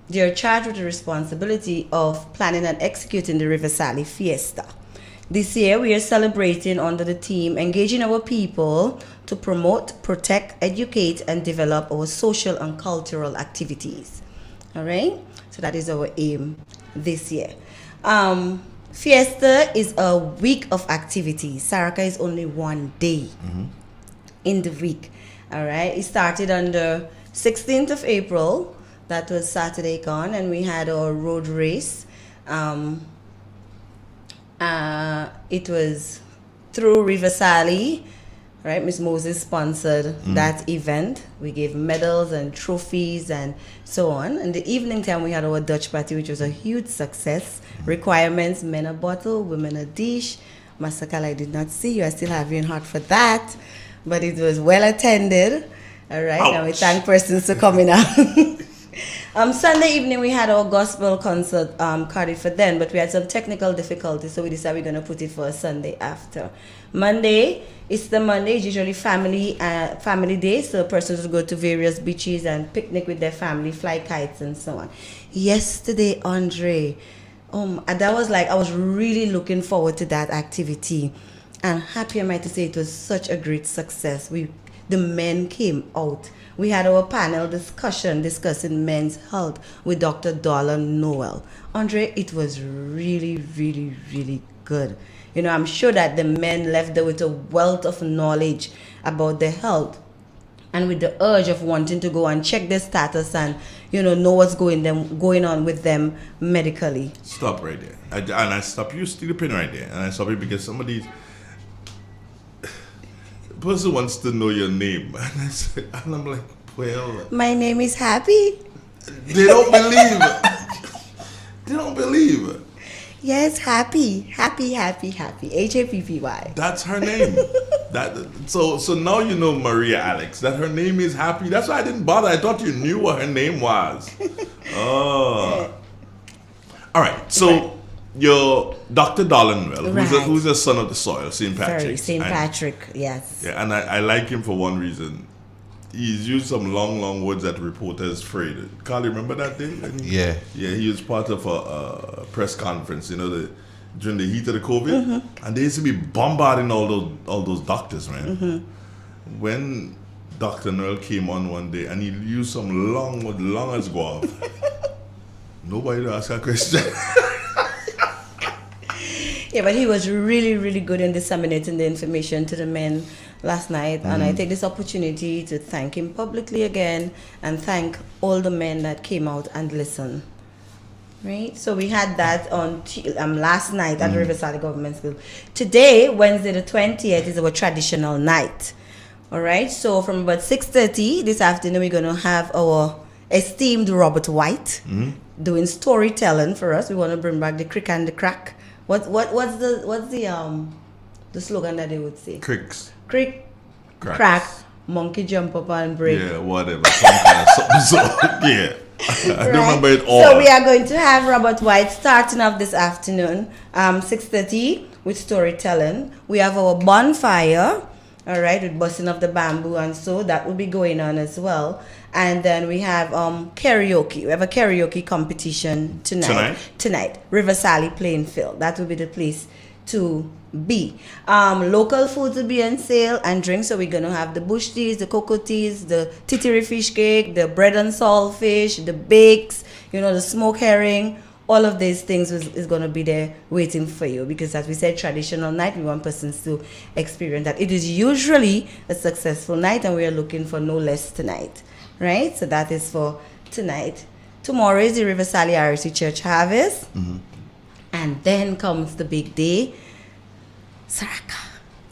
they're charged with the responsibility of planning and executing the River Sally Fiesta. This year, we are celebrating under the theme, engaging our people to promote, protect, educate, and develop our social and cultural activities. All right? So that is our aim this year. Fiesta is a week of activities. Saraka is only one day in the week. All right? It started on the 16th of April That was Saturday gone, and we had our road race. It was through River Sally, right? Miss Moses sponsored that event. We gave medals and trophies and so on. In the evening time, we had our Dutch party, which was a huge success. Requirements: men a bottle, women a dish. Masakal, I did not see you. I still have you in heart for that. But it was well attended. All right. Ouch. And we thank persons for coming out. Sunday evening, we had our gospel concert, Cardiff for then, but we had some technical difficulties, so we decided we're going to put it for a Sunday after. Monday, Easter Monday is usually family day, so persons will go to various beaches and picnic with their family, fly kites and so on. Yesterday, Andre, that was like, I was really looking forward to that activity, and happy am I to say it was such a great success. The men came out. We had our panel discussion discussing men's health with Dr. Dolan Noel. Andre, it was really, really, really good. You know, I'm sure that the men left there with a wealth of knowledge about their health and with the urge of wanting to go and check their status and, know what's going on with them medically. Stop right there. I stop you still pin right there. And I stop you because somebody... person wants to know your name, and I'm like, well, my name is Happy. They don't believe. They don't believe. Yes, Happy. Happy. That's her name. So now you know Maria Alex. That her name is Happy. That's why I didn't bother. I thought you knew what her name was. Oh. All right. So. Your Dr. Dolan Noel, who's a son of the soil, St. Patrick. St. Patrick, yes. Yeah, and I like him for one reason. He's used some long words that reporters afraid. Carl, you remember that day? Yeah. Yeah, he was part of a press conference, during the heat of the COVID. And they used to be bombarding all those doctors, man. When Dr. Noel came on one day and he used some long as guava, nobody asked a question. Yeah, but he was really, really good in disseminating the information to the men last night. And I take this opportunity to thank him publicly again and thank all the men that came out and listened. Right? So we had that on last night at the Riverside Government School. Today, Wednesday the 20th, is our traditional night. All right? So from about 6:30 this afternoon, we're going to have our esteemed Robert White doing storytelling for us. We want to bring back the crick and the crack. What's the slogan that they would say? Cricks. Crick, crack, monkey jump up and break. Yeah, whatever. Some kind of something. So, yeah. I remember it all. So we are going to have Robert White starting off this afternoon, 6:30 with storytelling. We have our bonfire, all right, with busting of the bamboo, and so that will be going on as well. And then we have karaoke. We have a karaoke competition tonight. River Sally playing field. That will be the place to be. Local foods will be on sale and drinks. So we're going to have the bush teas, the cocoa teas, the titiri fish cake, the bread and salt fish, the bakes, the smoked herring. All of these things is going to be there waiting for you because, as we said, traditional night, we want persons to experience that. It is usually a successful night and we are looking for no less tonight. Right? So that is for tonight. Tomorrow is the River Sally RC Church Harvest. And then comes the big day, Saraka.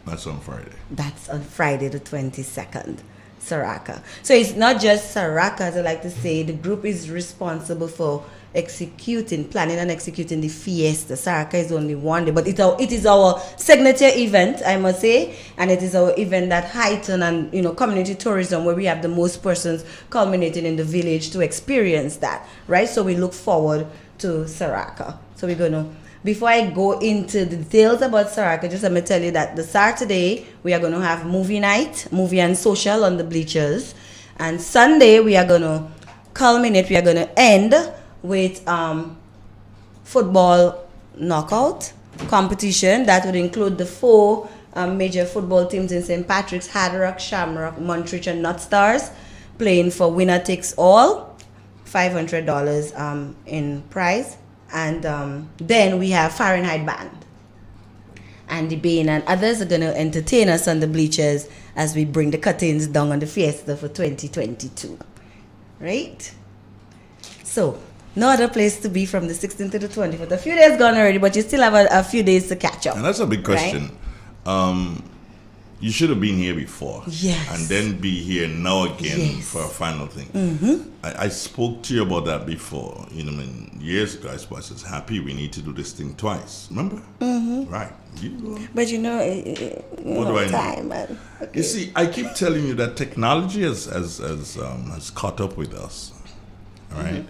That's on Friday. That's on Friday the 22nd. Saraka. So it's not just Saraka, as I like to say. The group is responsible for planning and executing the fiesta. Saraka is only one day, but it is our signature event, I must say, and it is our event that heighten and community tourism, where we have the most persons culminating in the village to experience that, right? So we look forward to Saraka. So we're gonna. Before I go into the details about Saraka, just let me tell you that the Saturday we are going to have movie night, movie and social on the bleachers, and Sunday we are going to culminate. We are going to end with football knockout competition that would include the 4 major football teams in St. Patrick's: Hard Rock, Shamrock, Montreach, and Not Stars, playing for winner takes all, $500 in prize. And then we have Fahrenheit Band. Andy Bain and others are going to entertain us on the bleachers as we bring the curtains down on the fiesta for 2022. Right? So, no other place to be from the 16th to the 24th. A few days gone already, but you still have a few days to catch up. And that's a big right? question. You should have been here before. Yes. And then be here now again Yes. for a final thing. Mm-hmm. I spoke to you about that before. You know, years ago, I was happy we need to do this thing twice. Remember? Mm-hmm. Right. But you know, What do I know? time, man. Okay. You see, I keep telling you that technology has caught up with us. All right?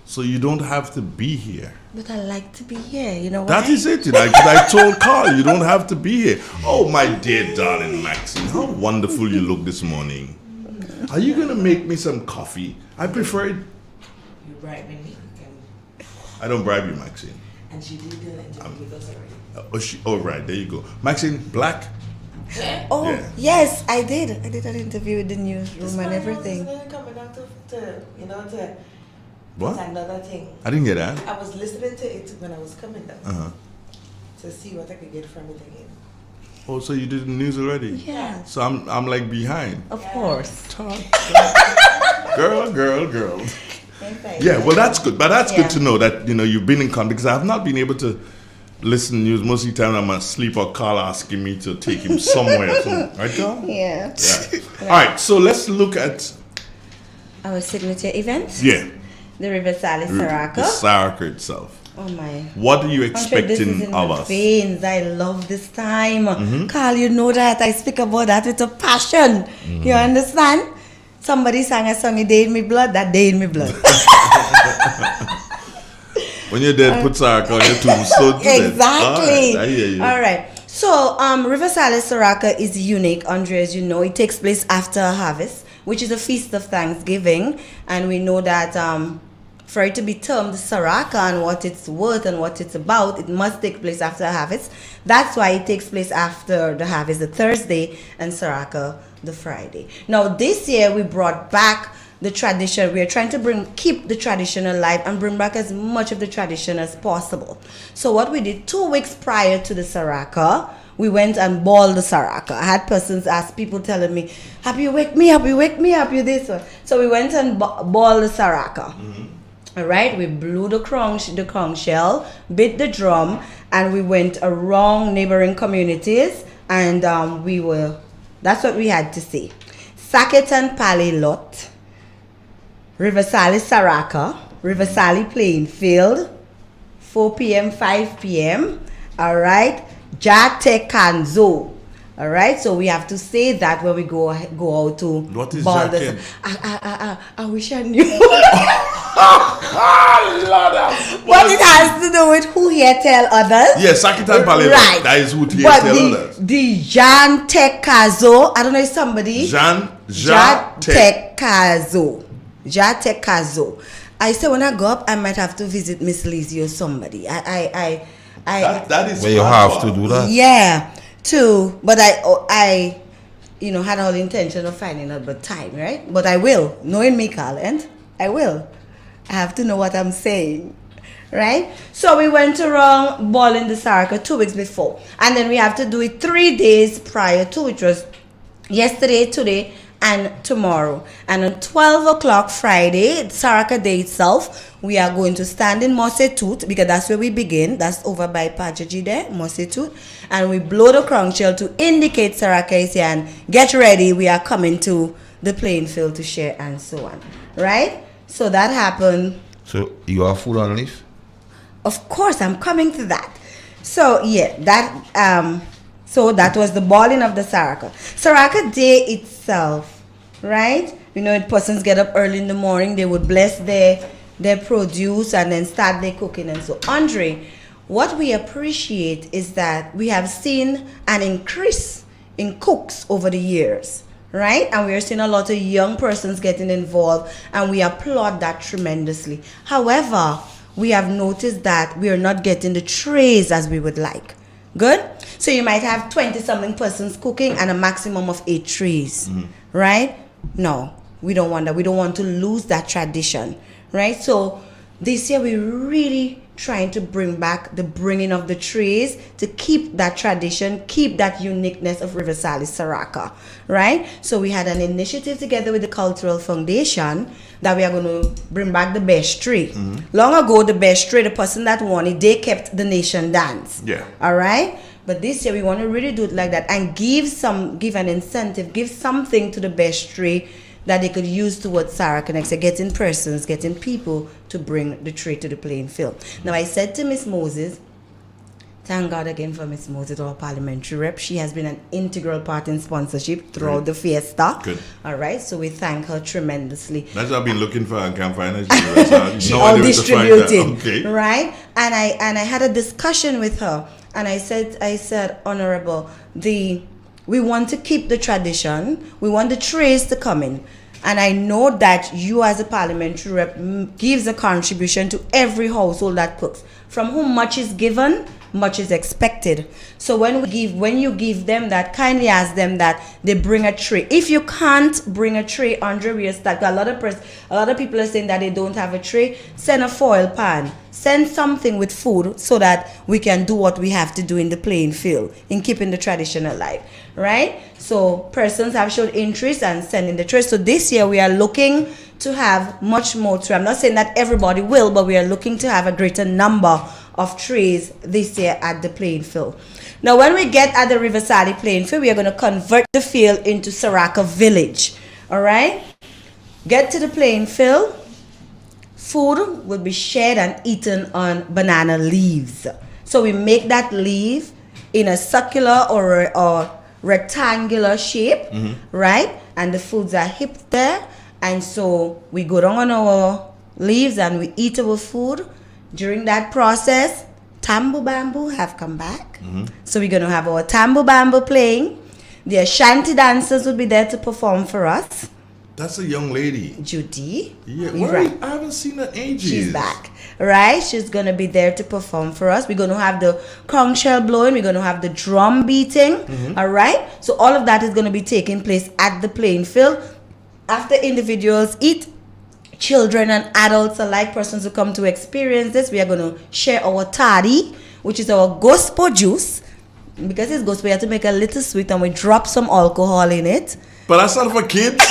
So you don't have to be here. But I like to be here, you know what? That is it. I told Carl, you don't have to be here. Oh, my dear darling Maxine, how wonderful you look this morning. Are you going to make me some coffee? I prefer it. You bribe me. I don't bribe you, Maxine. And she did the interview with us already. Oh, right. There you go. Maxine, black? Oh, Yeah. yes, I did. I did an interview with the newsroom and everything. Coming out to What? another thing. I didn't get that. I was listening to it when I was coming down Uh-huh. to see what I could get from it again. Oh, so you did the news already? Yeah. So I'm like behind. Of course. Girl. Yeah, well, that's good. But that's good to know that, you've been in contact, because I have not been able to listen to news. Most of the time I'm asleep or Carl asking me to take him somewhere. Right, Carl? Yeah. All right, so let's look at... Our signature event? Yeah. The River Sally Saraka. The Saraka itself. Oh my. What are you Andre, this is expecting in of my us? veins. I love this time. Mhm. Carl, you know that. I speak about that with a passion. Mm-hmm. You understand? Somebody sang a song, "A Day in Me Blood," that day in me blood. When you're dead, put Saraka on your tombstone. Exactly. All right, I hear you. All right. So, River Sally Saraka is unique, Andre, as you know. It takes place after a harvest, which is a feast of Thanksgiving. And we know that for it to be termed Saraka and what it's worth and what it's about, it must take place after a harvest. That's why it takes place after the harvest, the Thursday, and Saraka, the Friday. Now, this year we brought back the tradition. We are trying to keep the tradition alive and bring back as much of the tradition as possible. So what we did 2 weeks prior to the Saraka, we went and boiled the Saraka. I had persons ask, people telling me, "Have you wake me up? You wake me up? You this one." So we went and boiled the Saraka. All right, we blew the conch shell, beat the drum, and we went around neighboring communities, and that's what we had to say. Saketan Pali Lot, River Sally Saraka, River Sally Plainfield, 4 p.m., 5 p.m. All right, Jate Kanzo. All right, so we have to say that when we go out to. What is ball Jate? I wish I knew. But it has to do with who here tell others. Yes, Sakitan Pale. Right. That is who here But tell others. the Jan Tekazo, I don't know if somebody. Jan Tekazo. Tekazo. I said when I go up, I might have to visit Miss Lizzie or somebody. That is where you have to do that. Yeah, too. But I had all intention of finding out but time, right? But I will, knowing me, Carl, and I will. I have to know what I'm saying, right? So we went around boiling the Saraka 2 weeks before, and then we have to do it 3 days prior to, which was yesterday, today, and tomorrow. And on 12 o'clock Friday, Saraka Day itself, we are going to stand in Mosetut, because that's where we begin. That's over by Pajaji there, Mosetut. And we blow the conch shell to indicate Saraka is here, and get ready, we are coming to the Plainfield to share, and so on. Right? So that happened. So you are food on leaf? Of course, I'm coming to that. So yeah, that was the boiling of the Saraka. Saraka Day itself, right? Persons get up early in the morning, they would bless their produce and then start their cooking and so. Andre, what we appreciate is that we have seen an increase in cooks over the years. Right? And we are seeing a lot of young persons getting involved, and we applaud that tremendously. However, we have noticed that we are not getting the trays as we would like. Good? So you might have 20-something persons cooking and a maximum of 8 trays. Right? No, we don't want that. We don't want to lose that tradition. Right? So this year we really trying to bring back the bringing of the trays to keep that tradition, keep that uniqueness of River Sally Saraka, right? So we had an initiative together with the Cultural Foundation that we are going to bring back the best tray. Long ago, the best tray, the person that won it, they kept the nation dance. Yeah. All right? But this year we want to really do it like that and give an incentive, give something to the best tray that they could use towards Sarah Connects, getting persons, getting people to bring the tray to the playing field. Now I said to Miss Moses, thank God again for Miss Moses, our parliamentary rep. She has been an integral part in sponsorship throughout the fiesta. Good. All right, so we thank her tremendously. That's what I've been looking for and can't find her. She all distributed, okay. right? And I had a discussion with her, and I said, Honorable, we want to keep the tradition. We want the trays to come in. And I know that you as a parliamentary rep gives a contribution to every household that cooks. From whom much is given, much is expected. So when you give them that, kindly ask them that they bring a tray. If you can't bring a tray, Andre, we are stuck. A lot of people are saying that they don't have a tray. Send a foil pan. Send something with food so that we can do what we have to do in the playing field in keeping the tradition alive, right? So persons have showed interest and sending the tray. So this year we are looking to have much more tray. I'm not saying that everybody will, but we are looking to have a greater number of trays this year at the playing field. Now when we get at the River Sally playing field, we are going to convert the field into Saraka Village. All right? Get to the playing field. Food will be shared and eaten on banana leaves. So we make that leaf in a circular or rectangular shape, right? And the foods are heaped there. And so we go down on our leaves and we eat our food. During that process, Tambu Bambu have come back. So we're going to have our Tambu Bambu playing. The Ashanti dancers will be there to perform for us. That's a young lady. Judy. Yeah, Right. I haven't seen her in ages. She's back, right? She's going to be there to perform for us. We're going to have the conch shell blowing. We're going to have the drum beating, all right? So all of that is going to be taking place at the playing field. After individuals eat, children and adults alike, persons who come to experience this, we are going to share our toddy, which is our gospel juice. Because it's gospel, we have to make a little sweet and we drop some alcohol in it. But that's not for kids.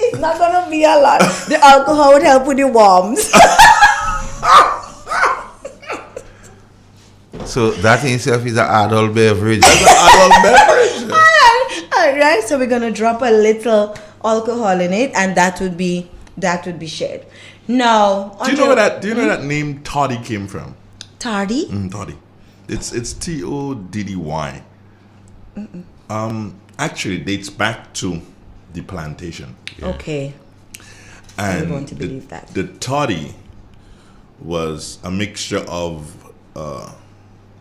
It's not going to be a lot. The alcohol would help with the worms. So that in itself is an adult beverage. That's an adult beverage. All right. So we're going to drop a little alcohol in it, and that would be shared. Now, Do you know where that name Toddy came from? Tardy? Toddy. It's Toddy. Actually it dates back to the plantation. Okay. And I want to believe that. The toddy was a mixture of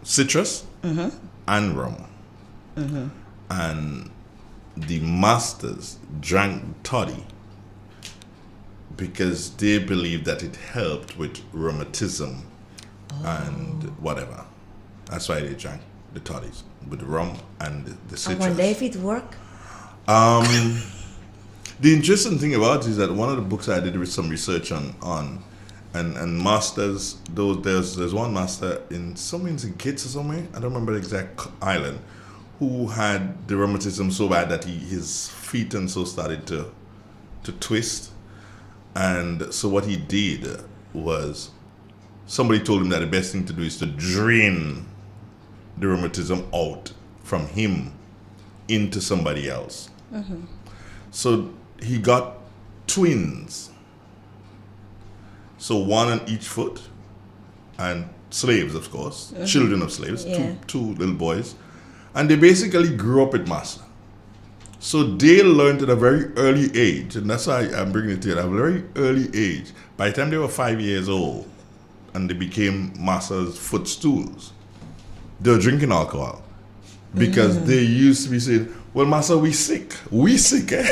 citrus and rum. And the masters drank toddy because they believed that it helped with rheumatism and whatever. That's why they drank the toddies with rum and the citrus. I wonder if it worked. The interesting thing about it is that one of the books I did some research on and masters, there's one master in Kitts or somewhere, I don't remember the exact island, who had the rheumatism so bad that his feet and so started to twist. And so what he did was, somebody told him that the best thing to do is to drain the rheumatism out from him into somebody else. So he got twins. So one on each foot, and slaves, of course, children of slaves, two little boys. And they basically grew up with Massa. So they learned at a very early age, and that's why I'm bringing it to you, at a very early age. By the time they were 5 years old, and they became Massa's footstools, they were drinking alcohol. Because they used to be saying, well, Massa, we sick. We sick, eh?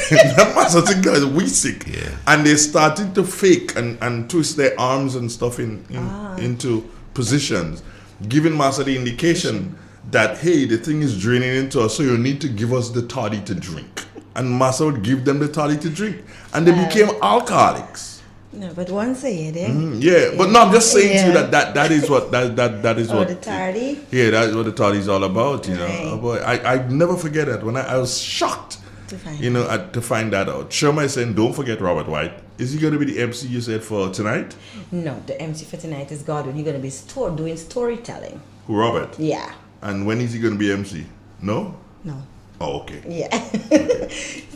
Massa think that we sick. Yeah. And they started to fake and twist their arms and stuff into positions, giving Massa the indication that, hey, the thing is draining into us, so you need to give us the toddy to drink. And Massa would give them the toddy to drink. And they became alcoholics. No, but once a year, then. Yeah, but no, I'm just saying to you Yeah. that is what that is Oh, what the tardy? Yeah, that's what the tardy is all about. You know, Right. oh boy, I never forget that when I was shocked. To find You know, to find that out. Sherma is saying, don't forget Robert White. Is he going to be the MC you said for tonight? No, the MC for tonight is Godwin. You're going to be doing storytelling. Who, Robert? Yeah. And when is he going to be MC? No? No. Oh, okay. Yeah.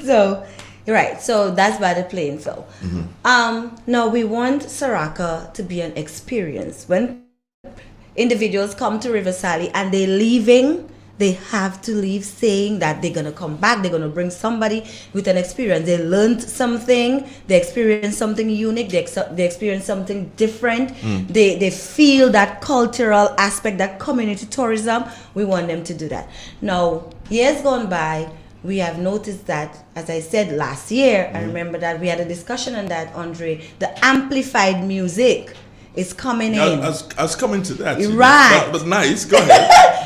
So, right. So that's by the playing field. No, we want Saraka to be an experience. When individuals come to River Sally and they're leaving, they have to leave saying that they're going to come back, they're going to bring somebody with an experience. They learned something, they experienced something unique, they experienced something different, they feel that cultural aspect, that community tourism. We want them to do that. Now, years gone by, we have noticed that, as I said last year, I remember that we had a discussion on that, Andre, the amplified music is coming in. I was coming to that. you know. Right. But nice. Go ahead.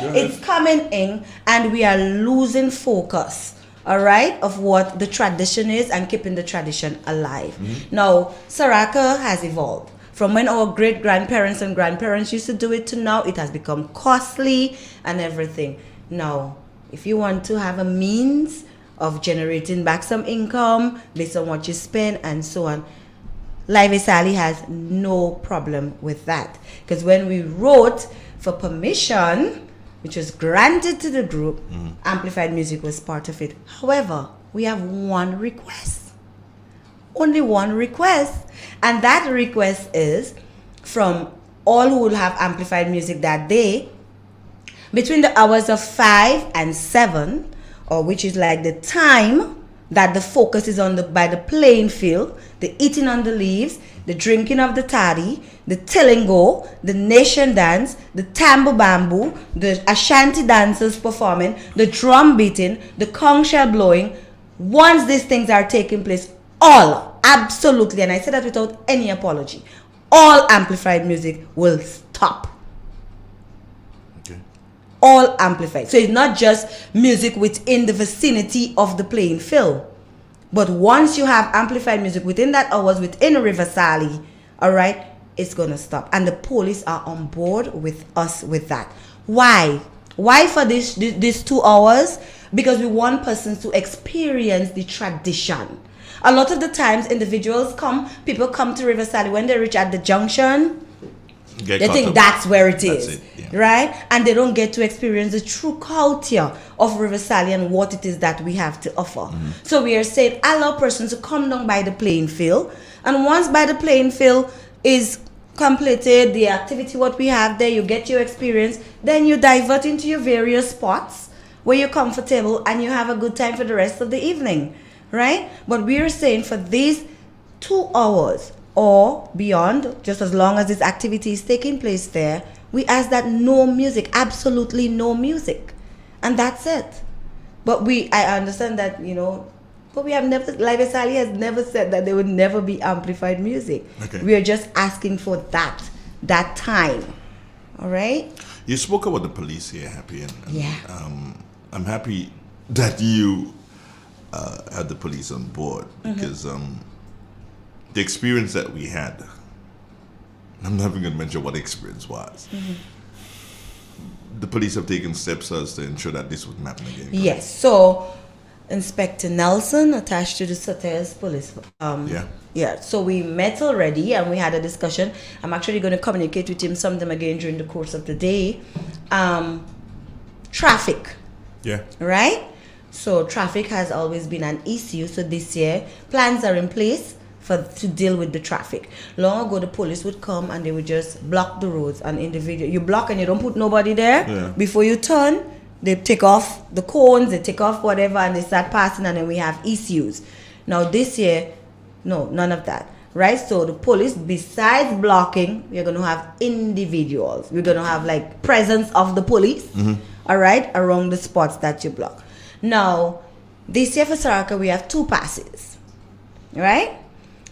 Go ahead. It's coming in, and we are losing focus, all right, of what the tradition is and keeping the tradition alive. Now, Saraka has evolved. From when our great grandparents and grandparents used to do it to now, it has become costly and everything. Now, if you want to have a means of generating back some income based on what you spend and so on, Live Sally has no problem with that. Because when we wrote for permission, which was granted to the group, amplified music was part of it. However, we have one request. Only one request. And that request is from all who will have amplified music that day, between the hours of 5 and 7, or which is like the time that the focus is on by the playing field, the eating on the leaves, the drinking of the toddy, the telingo, the nation dance, the tambo bamboo, the Ashanti dancers performing, the drum beating, the conch shell blowing. Once these things are taking place, all, absolutely, and I say that without any apology, all amplified music will stop. All amplified. So it's not just music within the vicinity of the playing field. But once you have amplified music within that hours, within River Sally, all right, it's going to stop. And the police are on board with us with that. Why? Why for these 2 hours? Because we want persons to experience the tradition. A lot of the times people come to River Sally when they reach at the junction. They think that's where it is, right? And they don't get to experience the true culture of River Sally and what it is that we have to offer. So we are saying allow persons to come down by the playing field, and once by the playing field is completed, the activity what we have there, you get your experience, then you divert into your various spots where you're comfortable and you have a good time for the rest of the evening, right? But we are saying for these 2 hours or beyond, just as long as this activity is taking place there, we ask that no music, absolutely no music, and that's it. But I understand that, but we have never, Live Sally has never said that there would never be amplified music. Okay. We are just asking for that time. All right? You spoke about the police here, Happy, and yeah. I'm happy that you had the police on board, because the experience that we had, I'm not even going to mention what the experience was. The police have taken steps as to ensure that this wouldn't happen again. Yes. So, Inspector Nelson, attached to the Sotels Police. Yeah. So we met already and we had a discussion. I'm actually going to communicate with him sometime again during the course of the day. Traffic. Yeah. Right? So traffic has always been an issue. So this year, plans are in place to deal with the traffic. Long ago, the police would come and they would just block the roads. And you block and you don't put nobody there. Yeah. Before you turn, they take off the cones, they take off whatever, and they start passing, and then we have issues. Now this year, no, none of that. Right? So the police, besides blocking, we're going to have individuals. We're going to have like presence of the police, all right, around the spots that you block. Now, this year for Saraka, we have 2 passes, right?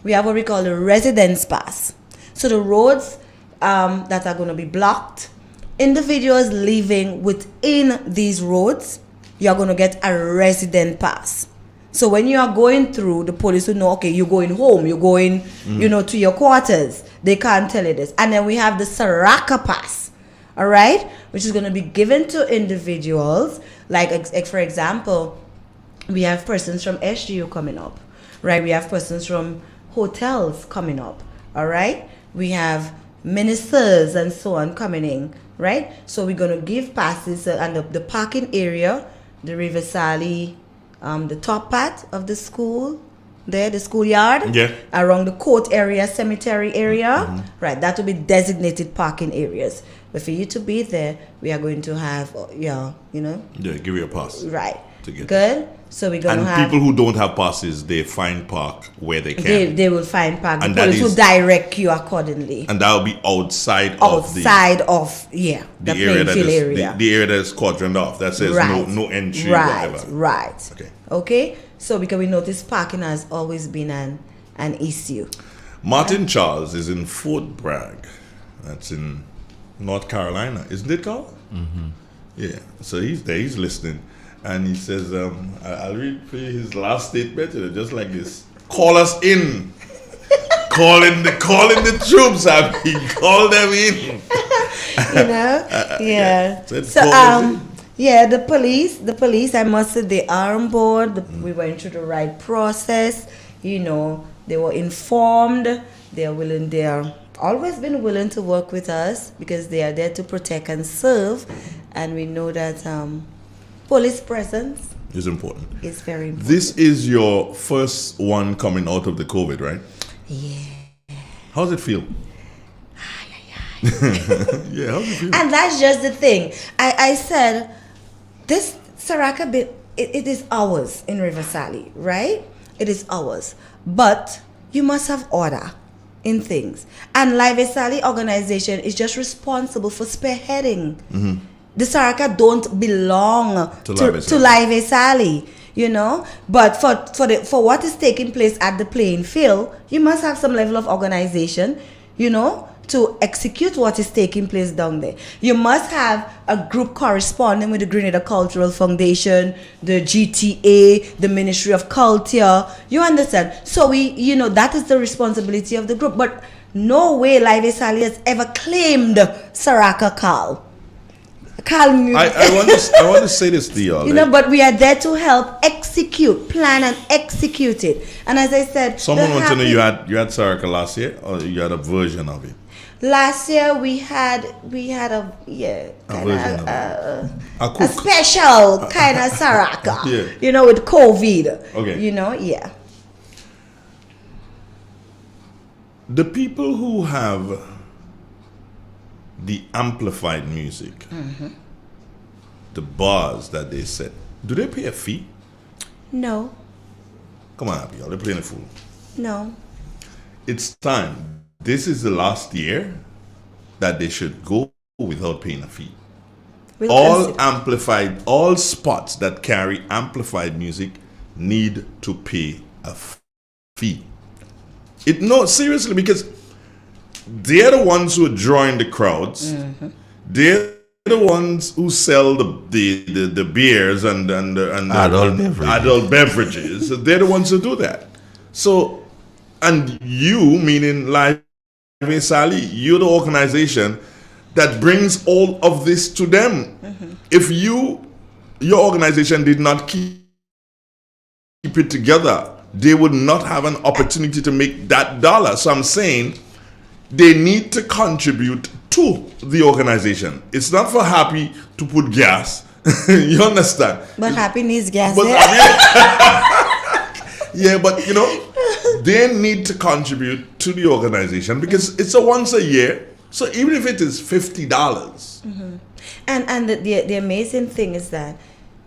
We have what we call the residence pass. So the roads that are going to be blocked, individuals living within these roads, you're going to get a resident pass. So when you are going through, the police will know, okay, you're going home, you're going, to your quarters. They can't tell you this. And then we have the Saraka Pass, all right, which is going to be given to individuals. Like for example, we have persons from SGU coming up, right? We have persons from hotels coming up, all right? We have ministers and so on coming in, right? So we're going to give passes and the parking area, the River Sally, the top part of the school, there, the schoolyard, around the court area, cemetery area, right? That will be designated parking areas. But for you to be there, we are going to have, Yeah, give you a pass. Right. To get Good. So we're going to have... And people who don't have passes, they find park where they can. They will find park. And the police will direct you accordingly. And that will be outside of the area playing field area. The area that is cordoned off. That says no entry, whatever. Right. Okay. So because we notice parking has always been an issue. Martin Charles is in Fort Bragg. That's in North Carolina. Isn't it, Carl? Mm-hmm. Yeah. So he's there. He's listening. And he says, I'll read for you his last statement, just like this. Call us in. calling the troops, I mean, call them in. Yeah. So the police, I must say, they are on board. We went through the right process. They were informed. They are always been willing to work with us because they are there to protect and serve. And we know that police presence is important. It's very important. This is your first one coming out of the COVID, right? Yeah. How does it feel? Yeah, how does it feel? And that's just the thing. I said, this Saraka bit, it is ours in River Sally, right? It is ours. But you must have order in things. And Live Sally organization is just responsible for spearheading. Mm-hmm. The Saraka don't belong to Live Sally, But for what is taking place at the playing field, you must have some level of organization, to execute what is taking place down there. You must have a group corresponding with the Grenada Cultural Foundation, the GTA, the Ministry of Culture. You understand? So that is the responsibility of the group. But no way Live Sally has ever claimed Saraka Carl. I want to say this to y'all. But we are there to help execute, plan and execute it. And as I said, someone wants to know you had Saraka last year, or you had a version of it? Last year we had a special kind of Saraka. With COVID. Okay. Yeah. The people who have the amplified music, the bars that they set, do they pay a fee? No. Come on, y'all, they're playing a fool. No. It's time. This is the last year that they should go without paying a fee. All spots that carry amplified music need to pay a fee. Seriously, because they're the ones who are drawing the crowds. Mm-hmm. They're the ones who sell the beers and adult beverages. They're the ones who do that. So, and you, meaning Live Sally, you're the organization that brings all of this to them. Mm-hmm. If your organization did not keep it together, they would not have an opportunity to make that dollar. So I'm saying they need to contribute to the organization. It's not for Happy to put gas. You understand? But Happy needs gas. Yeah, but they need to contribute to the organization because it's a once a year. So even if it is $50. Mm-hmm. And the amazing thing is that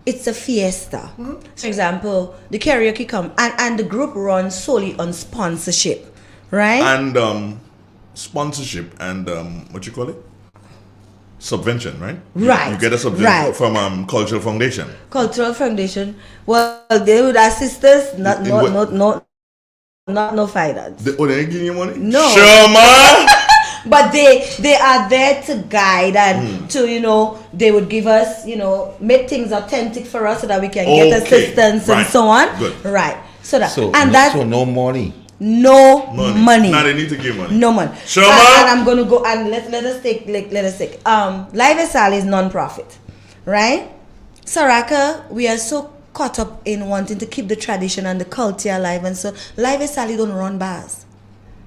it's a fiesta. Mm-hmm. For example, the karaoke come and the group runs solely on sponsorship, right? And sponsorship and what you call it? Subvention, right? Right. You get a subvention from Cultural Foundation. Cultural Foundation. Well, they would assist us, not no finance. They ain't giving you money? No. Sure, man. But they are there to guide and to, you know, they would give us, you know, make things authentic for us so that we can get assistance and so on. Good. Right. So that So, and no, that so no money. no money. Now they need to give money. No money. Shoma. And I'm gonna go and let us take Live Esali is non-profit, right? Saraka, we are so caught up in wanting to keep the tradition and the culture alive, and so Live Esali don't run bars.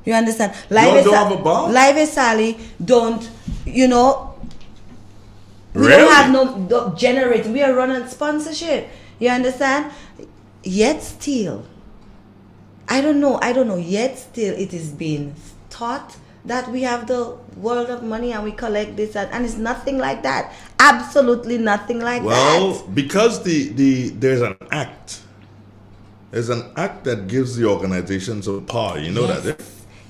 You understand? Y'all don't have a bar? Live Esali don't, you know. We Really? don't have no generating. We are running sponsorship. You understand? Yet still, I don't know. Yet still, it is being taught that we have the world of money and we collect this and it's nothing like that. Absolutely nothing like that. Well, because there's an act. There's an act that gives the organization some power. You know Yes. that?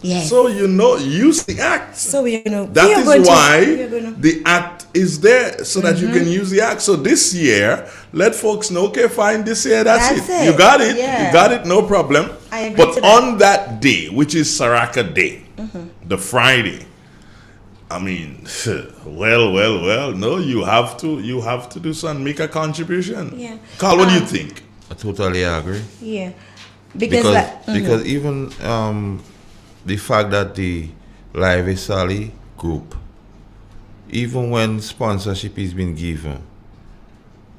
Yes. So use the act. So we are That we are is going why we are gonna- the act is there, so that you can use the act. So this year, let folks know, okay, fine, this year, that's it. You got it. Yeah. You got it, no problem. I agree But to that. on that day, which is Saraka Day, the Friday, I mean, well, no, you have to do something, make a contribution. Yeah. Carl, what do you think? I totally agree. Yeah. Because even the fact that the Live Esali group, even when sponsorship is being given,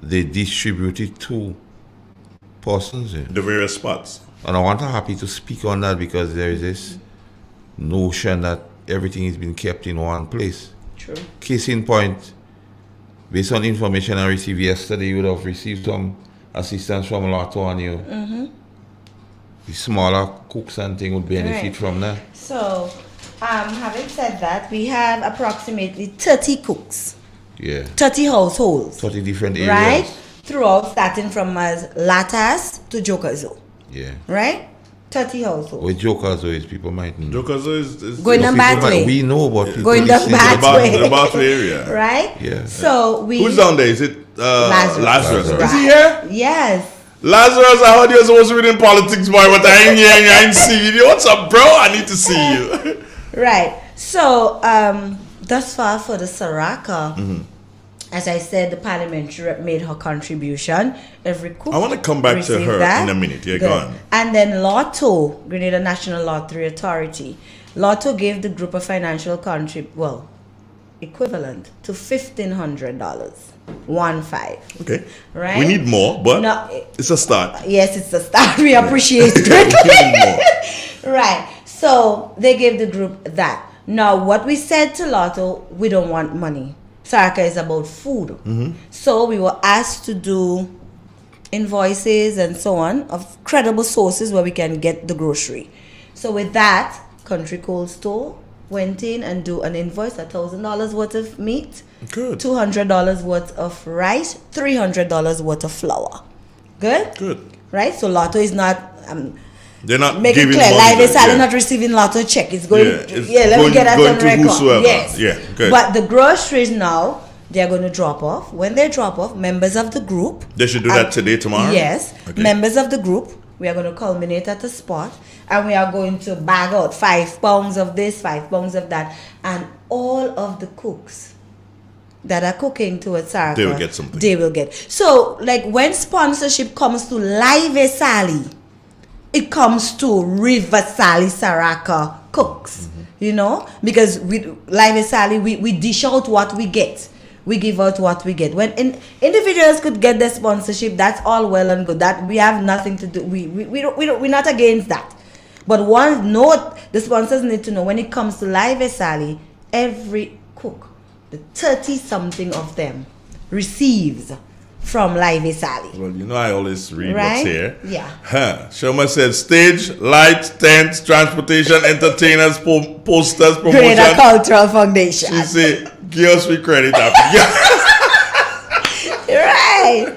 they distribute it to persons. The various spots. And I want happy to speak on that because there is this notion that everything is being kept in one place. True. Case in point, based on information I received yesterday, you would have received some assistance from Lotto and you. The smaller cooks and thing would benefit Right. from that. So, having said that, we have approximately 30 cooks, Yeah. 30 households, 30 different areas. right? Throughout, starting from as Latas to Jokazo, Yeah. right? 30 households. With Jokers, though, is people might know. Jokers is Going down people Bathway. we know, but people Going down listen to Bathway. The Bathway area. Right? Yeah. So we. Who's down there? Is it Lazarus? Lazarus. Is he here? Yes. Lazarus, I heard you're supposed to be in politics, boy, but I ain't here, I ain't see you. What's up, bro? I need to see you. Right. So, thus far for the Saraka, as I said, the parliamentary rep made her contribution. Every cook I want to come back to received her that. in a minute. Yeah, Good. go on. And then Lotto, Grenada National Lottery Authority, Lotto gave the group a financial equivalent to $1,500. 1-5. Okay. Right? We need more, but No, it's a start. Yes, it's a start. We appreciate it We need more. greatly. Right. So they gave the group that. Now, what we said to Lotto, we don't want money. Saraka is about food. So we were asked to do invoices and so on of credible sources where we can get the grocery. So with that, Country Cold Store went in and do an invoice, $1,000 worth of meat, Good. $200 worth of rice, $300 worth of flour. Good? Good. Right? So Lotto is not They're not make it giving clear. money Live to- is yeah. not receiving Lotto check. It's going it's let me get that going on to record. whosoever. Yes. Yeah, good. But the groceries now, they're going to drop off. When they drop off, members of the group. They should do that today, tomorrow? Yes. Okay. Members of the group, we are going to culminate at a spot and we are going to bag out 5 pounds of this, 5 pounds of that. And all of the cooks that are cooking towards Saraka, They will get something. They will get. So, like when sponsorship comes to Live Esali, it comes to River Sally Saraka cooks, you know, because we Live Esali, we dish out what we get. We give out what we get. When individuals could get their sponsorship, that's all well and good. That we have nothing to do. We're not against that. But one note, the sponsors need to know when it comes to Live Esali, every cook, the 30-something of them, receives from Live Esali. Well, you know I always read Right? what's here. Yeah. Shoma said stage, lights, tents, transportation, entertainers, posters, promotion. Grenada Cultural Foundation. She said, give us free credit. Right.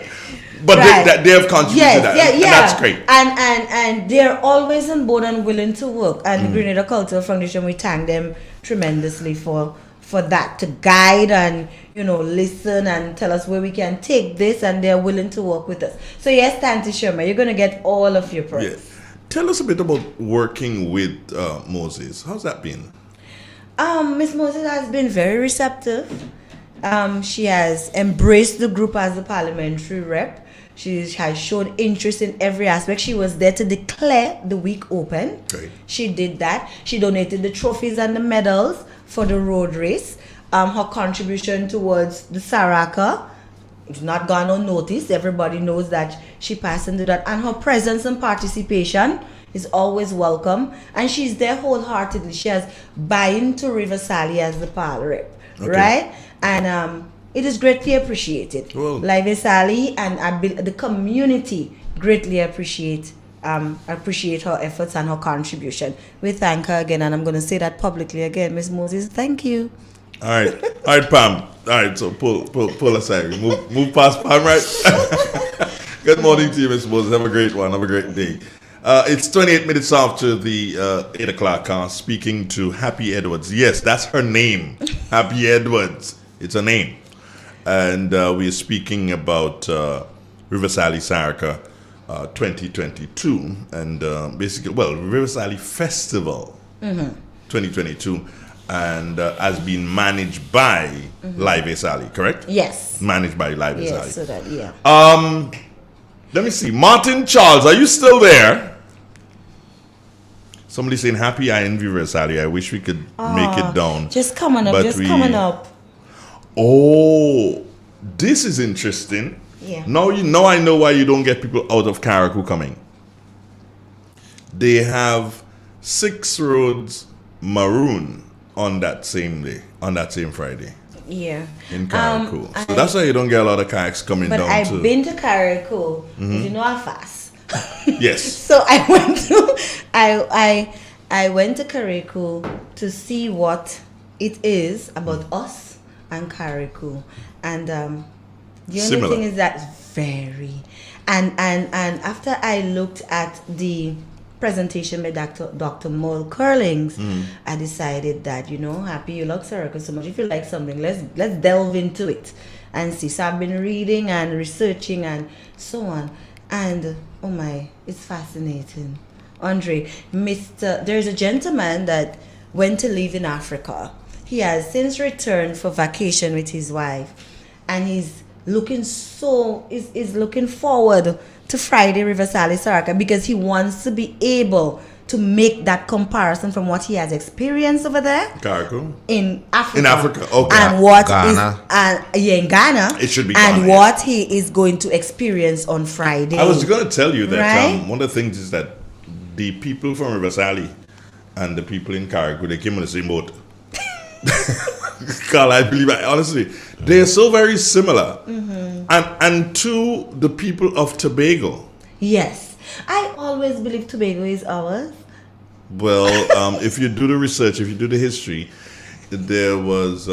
But Right. they have contributed to that. Yeah, And yeah. that's great. And they're always on board and willing to work. And Grenada Cultural Foundation, we thank them tremendously for that, to guide and, you know, listen and tell us where we can take this, and they're willing to work with us. So yes, Tanti Sherma, you're going to get all of your praise. Yeah. Tell us a bit about working with Moses. How's that been? Miss Moses has been very receptive. She has embraced the group as a parliamentary rep. She has shown interest in every aspect. She was there to declare the week open. Great. She did that. She donated the trophies and the medals for the road race. Her contribution towards the Saraka, it's not gone unnoticed. Everybody knows that she passed into that. And her presence and participation is always welcome. And she's there wholeheartedly. She has buy-in to River Sally as the PAL rep. Okay. Right? And it is greatly appreciated. Well. Live Sally and the community greatly appreciate her efforts and her contribution. We thank her again, and I'm going to say that publicly again. Miss Moses, thank you. All right, Pam. All right, so pull aside. Move past Pam, right? Good morning to you, Miss Moses. Have a great one. Have a great day. It's 28 minutes after the 8 o'clock hour. Speaking to Happy Edwards. Yes, that's her name. Happy Edwards. It's her name. And we are speaking about River Sally Saraka 2022. And basically, River Sally Festival 2022. And has been managed by Live Sally, correct? Yes. Managed by Live Sally. Yes, so that, yeah. Let me see. Martin Charles, are you still there? Somebody saying, happy I envy River Sally. I wish we could make it down. Just coming up, coming up. Oh, this is interesting. Yeah. Now I know why you don't get people out of Carriacou coming. They have 6 roads maroon on that same day, on that same Friday. Yeah. In Carriacou. So that's why you don't get a lot of kayaks coming but down I've to... been to Carriacou. You know I'm fast. Yes. So I went to I went to Carriacou to see what it is about us and Carriacou. And the only Similar. thing is that very and after I looked at the presentation by Dr. Moll Curlings, I decided that, Happy, you love Saraka so much. If you like something, let's delve into it and see. So I've been reading and researching and so on. And oh my, it's fascinating. Andre, there's a gentleman that went to live in Africa. He has since returned for vacation with his wife, and he's looking forward to Friday River Sally Saraka because he wants to be able to make that comparison from what he has experienced over there Carriacou? in Africa. In Africa, okay. And what Ghana. in Ghana. It should be and Ghana, what he is going to experience on Friday. I was going to tell you that Right? one of the things is that the people from River Sally and the people in Carriacou, they came on the same boat. Carl, I believe, honestly, they're so very similar. And to the people of Tobago. Yes. I always believe Tobago is ours. Well, if you do the research, if you do the history, there was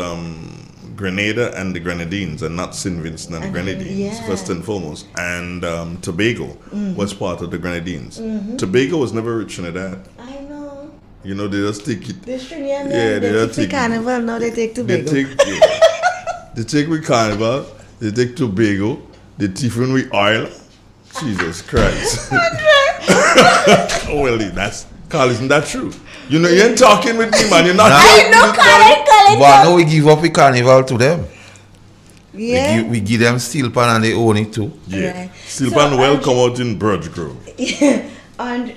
Grenada and the Grenadines, and not St. Vincent and the Grenadines, first and foremost. And Tobago was part of the Grenadines. Tobago was never with Trinidad. I know. They just take it. The Trinidad, They just take Carnival, now they take Tobago. They take with Carnival, they take Tobago, they tiffin with oil. Jesus Christ. Well, that's... Carl, isn't that true? You ain't talking with me, man. You're not... I know, Carl. But now we give up the carnival to them. Yeah. We give them steel pan and they own it too. Yeah. Right. Steel pan come out in Birch Grove. And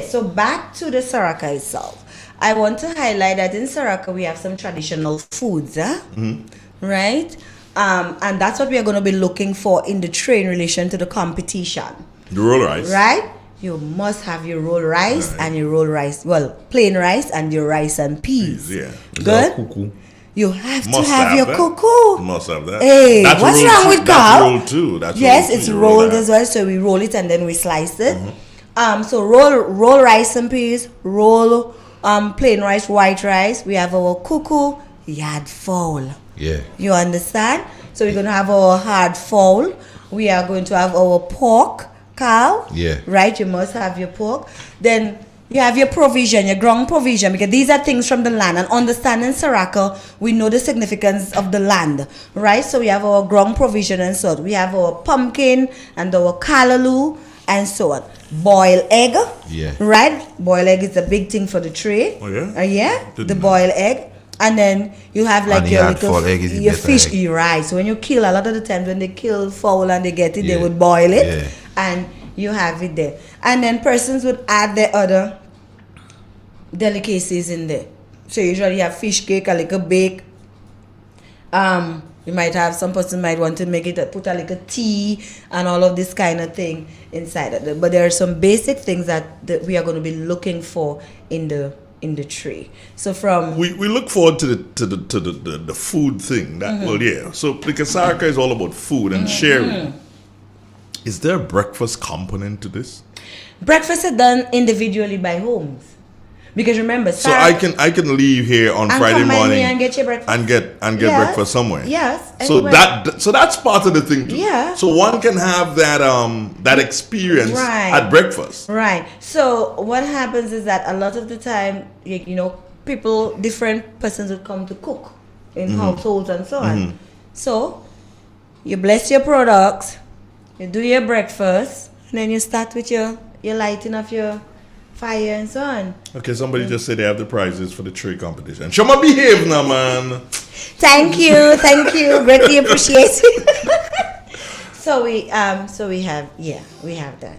so back to the Saraka itself. I want to highlight that in Saraka we have some traditional foods, right? And that's what we are going to be looking for in the tray in relation to the competition. The roll rice. Right? You must have your roll rice and your roll rice. Well, plain rice and your rice and peas. Yeah. Good? You have Must to have your that. cuckoo. Must have that. Hey, That's what's rolled wrong too. with That's Carl? rolled too. That's Yes, rolled it's too. rolled Roll as well. So we roll it and then we slice it. So roll rice and peas. Roll plain rice, white rice. We have our cuckoo, yard fowl. Yeah. You understand? So we're going to have our hard fowl. We are going to have our pork, cow. Yeah. Right? You must have your pork. Then you have your provision, your ground provision, because these are things from the land. And understanding Saraka, we know the significance of the land, right? So we have our ground provision and so on. We have our pumpkin and our callaloo and so on. Boiled egg, Yeah. right? Boiled egg is a big thing for the tray. Oh, yeah? Yeah, Didn't the know. boiled egg. And then you have like And he your had little fall egg, is it your better fish. egg? You're right. So when you kill, a lot of the times when they kill fowl and they get it, Yeah. they would boil it, Yeah. and you have it there. And then persons would add their other delicacies in there. So usually you have fish cake, a little bake. You might have some person might want to make it put a little tea and all of this kind of thing inside of it. But there are some basic things that we are going to be looking for in the tray. So from we look forward to the food thing. That well, yeah. So because Saraka is all about food and sharing. Is there a breakfast component to this? breakfast is done individually by homes. Because remember, So I can leave here on and Friday come by me morning and get your breakfast. and get Yes. breakfast somewhere. Yes. So anywhere. that's part of the thing too. Yeah. So one can have that experience Right. at breakfast. Right. So what happens is that a lot of the time, you know, people, different persons would come to cook in Mhm. households and so on. Mhm. So you bless your products, you do your breakfast, and then you start with your lighting of your fire and so on. Okay, somebody just said they have the prizes for the tray competition. Show my behave now, man. Thank you, greatly appreciate it. So we have that.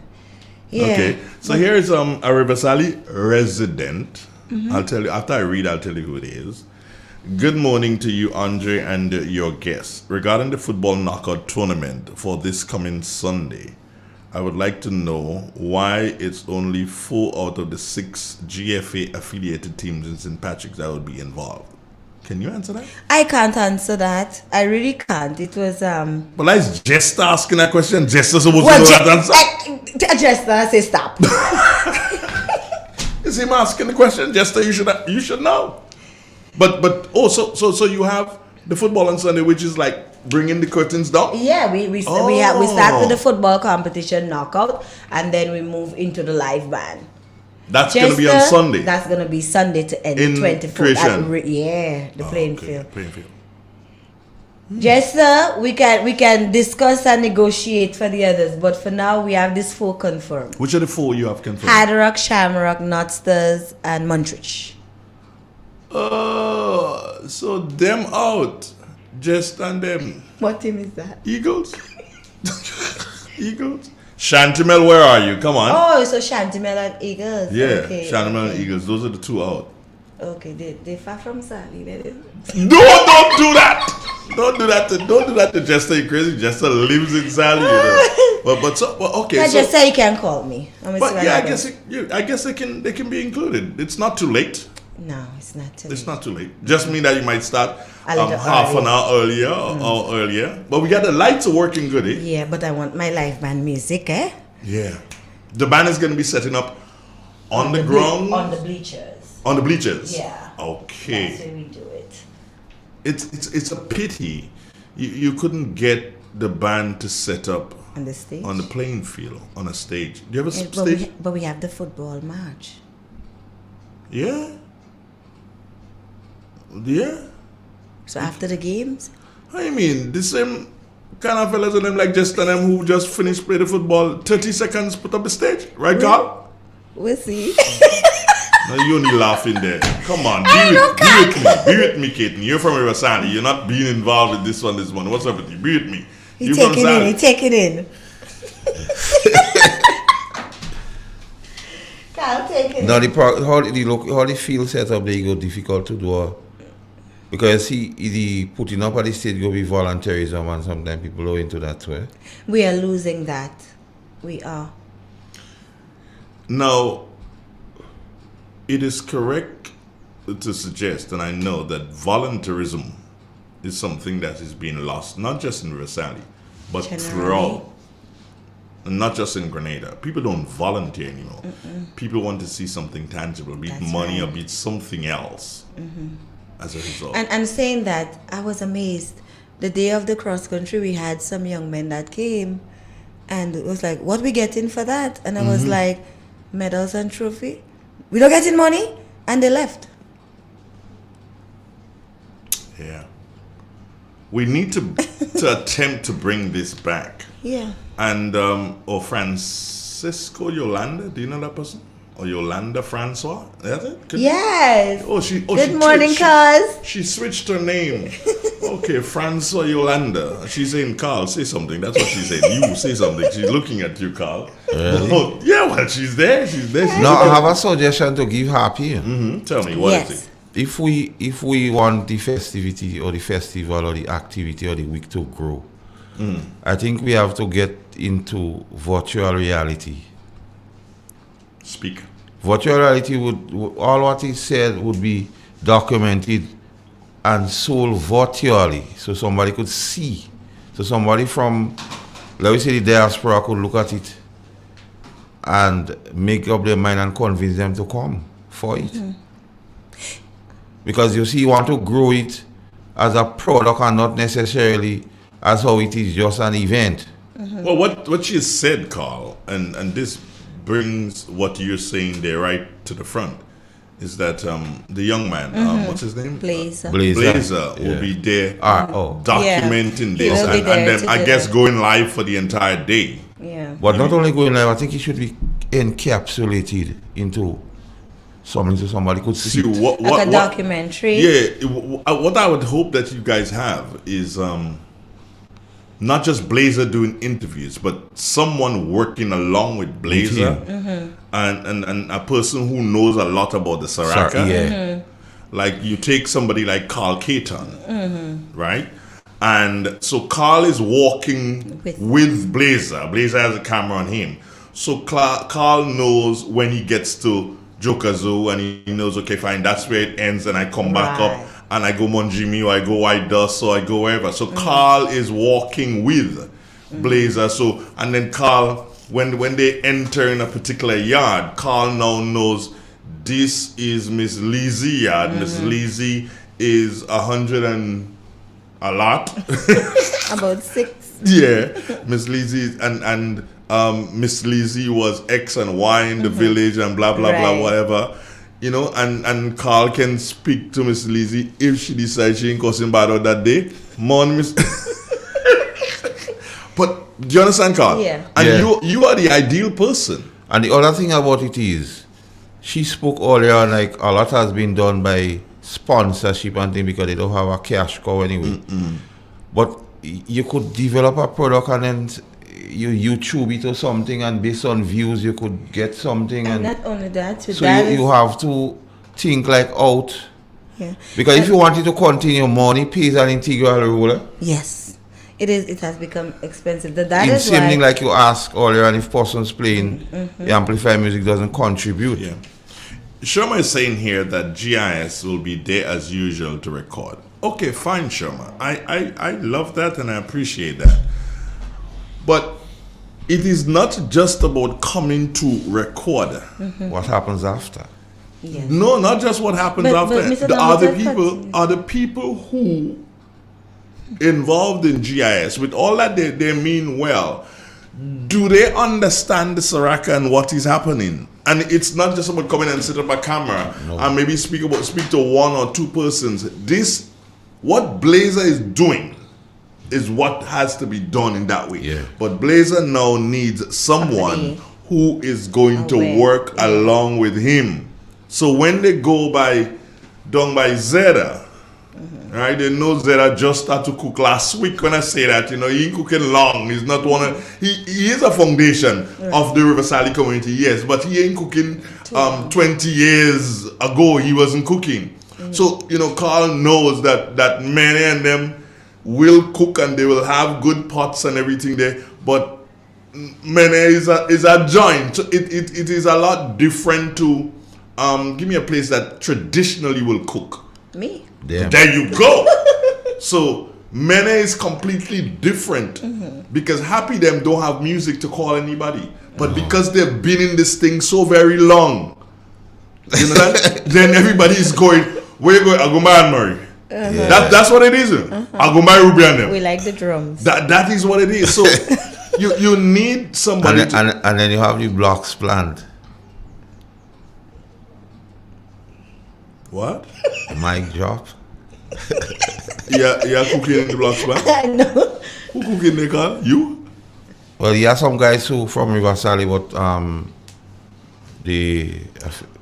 Yeah. Okay, so here is a Riverside resident. Mhm. I'll tell you after I read. I'll tell you who it is. Good morning to you, Andre, and your guests. Regarding the football knockout tournament for this coming Sunday, I would like to know why it's only 4 out of the 6 GFA affiliated teams in St. Patrick's that would be involved. Can you answer that? I can't answer that. I really can't. It was Well, that's just asking that question. Just supposed to know that answer. Just I say stop. Is him asking the question? Just that you should know. But so you have the football on Sunday, which is like bringing the curtains down. Yeah, we start with the football competition knockout, and then we move into the live band. That's going to be on Sunday. That's going to be Sunday to end In 24th. Creation. The playing field. Playing field. Yes, sir. We can discuss and negotiate for the others, but for now we have this 4 confirmed: Which are the 4 you have confirmed? Hard Rock, Shamrock, Notsters, and Montrich. So them out. Just and them. What team is that? Eagles. Eagles. Shantimel, where are you? Come on. Oh, so Shantimel and Eagles. Yeah, Okay. Shantimel and Eagles. Those are the 2 out. Okay, they far from Sally. No, don't do that. Don't do that to Jester. You crazy? Jester lives in Sally. You know. Okay. I So, just say you can call me. but yeah, I guess they can be included. It's not too late. No, it's not too It's not too late. Just mean that you might start A little half an earlier. hour earlier or earlier. But we got the lights are working good, eh? Yeah, but I want my live band music, eh? Yeah. The band is going to be setting up on the ground. On the bleachers. On the bleachers. Yeah. Okay. That's where we do it. It's a pity you couldn't get the band to set up on the stage, on the playing field, on a stage. Do you have a Yeah, stage? but we have the football match. Yeah. Yeah. So after the games? I mean, the same kind of fellas and them like just and them who just finished play the football, 30 seconds put up the stage. Right, Carl? We'll see. Now you only laughing there. Come on, be with me, Katen. You're from Riverside. You're not being involved with this one this morning. What's up with you? Be with me. He take it in. Carl, take it Now in. how the field set up they go difficult to do because the putting up at the stage go be volunteerism and sometimes people go into that way. We are losing that. We are. Now, it is correct to suggest, and I know that volunteerism is something that is being lost, not just in Riverside, but Generally. throughout, and not just in Grenada. People don't volunteer anymore. People want to see something tangible, be it That's money or right. be it something else Mhm. as a result. And saying that, I was amazed. The day of the cross country, we had some young men that came, and it was like, "What we getting for that?" And I was Mhm. like, "Medals and trophy. We don't getting money," and they left. Yeah. We need to attempt to bring this back. Yeah. And Francisco Yolanda, do you know that person? or Yolanda Francois. Is it? Yes. Good she morning, switched- cuz. She switched her name. Okay, Francois Yolanda. She's saying, Carl, say something. That's what she's saying. You say something. She's looking at you, Carl. Really? Oh, yeah, well, she's there. She's there. She's Now I looking- have a suggestion to give Happy. Tell me, what is it? If we want the festivity or the festival or the activity or the week to grow, I think we have to get into virtual reality. Speak. Virtual reality would all what he said would be documented and sold virtually, so somebody could see. So somebody from, let me say, the diaspora could look at it and make up their mind and convince them to come for it. Because you see, you want to grow it as a product and not necessarily as how it is just an event. Well, what she said, Carl, and this brings what you're saying there right to the front, is that the young man, what's his name? Blazer. Blazer will Yeah. be there Yeah. documenting this, He will be and there then to I do guess that. going live for the entire day. Yeah. But not only going live, I think it should be encapsulated into something so somebody could see. it. Like a documentary. Yeah, what I would hope that you guys have is not just Blazer doing interviews, but someone working along with Blazer and a person who knows a lot about the Saraka. Yeah. Like you take somebody like Carl Caton, right? And so Carl is walking with Blazer. Blazer has a camera on him. So Carl knows when he gets to Joker Zoo and he knows, okay, fine, that's where it ends, and I come back up and I go Monjimi or I go White Dust or I go wherever. So Carl is walking with Blazer. So, and then Carl, when they enter in a particular yard, Carl now knows this is Miss Lizzie yard. Miss Lizzie is 100 and a lot. About 6. Yeah, Miss Lizzie and Miss Lizzie was X and Y in the village and blah blah blah Right. whatever, you know, and Carl can speak to Miss Lizzie if she decides she ain't cussing bad out that day. Mon Miss. But do you understand, Carl? Yeah. And Yeah. you are the ideal person. And the other thing about it is, she spoke earlier, like a lot has been done by sponsorship and things because they don't have a cash cow anyway. But you could develop a product and then you YouTube it or something, and based on views you could get something. And not only that, with so that you have to think like out. Yeah. Because if you wanted to continue, money plays an integral role. Yes, it is. It has become expensive. That In is same why. thing like you asked earlier, and if person's playing, the amplifier music doesn't contribute. Yeah. Sherma is saying here that GIS will be there as usual to record. Okay, fine, Sherma. I love that and I appreciate that. But it is not just about coming to record. What happens after? Yes. No, not just what happens But after. Mr. The Dunn, other let us people continue. are the people who involved in GIS, with all that they mean well. Do they understand the Saraka and what is happening? And it's not just about coming and sit up a camera and maybe speak to one or two persons. This, what Blazer is doing, is what has to be done in that way. Yeah. But Blazer now needs someone who is going to Aware. work along with him. So when they go down by Zeta, right? They know Zeta just started to cook last week. When I say that, you know, he ain't cooking long. He's not one of, he is a foundation of the River Sally community, yes, but he ain't cooking 20 years ago. He wasn't cooking. So, you know, Carl knows that many of them will cook and they will have good pots and everything there, but many is a joint. So it is a lot different to give me a place that traditionally will cook. Me. Damn. There you go. So Mene is completely different because Happy them don't have music to call anybody, but because they've been in this thing so very long, you know that, then everybody is going, where you going? I go Anne Marie. That's what it is. I go my Ruby and them. We like the drums. That is what it is. So you need somebody And then you have the blocks planned. What? Mic drop. Yeah, cooking in the blocks, man. I know. Who cooking they call? You? Well, you have some guys who from River Sally, but the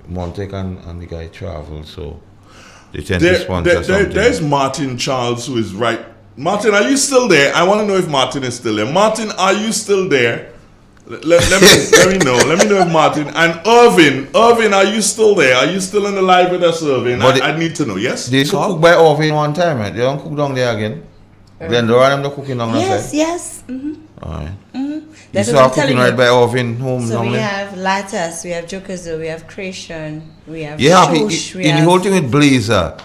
Montec and the guy travel, so they tend to sponsor something. There's Martin Charles who is right. Martin, are you still there? I want to know if Martin is still there. Martin, are you still there? Let me know. Let me know if Martin and Irvin, are you still there? Are you still in the live with us, Irvin? I need to know. Yes. They cook by Irvin one time, right? They don't cook down there again. Glendora them not cooking down there. Yes. Mm-hmm. All right. Mm-hmm. You start cooking right by Irvin home. So normally? we have Latas, we have Jokezo, we have Creation, we have Yeah, Shush, in the whole thing with Blazer,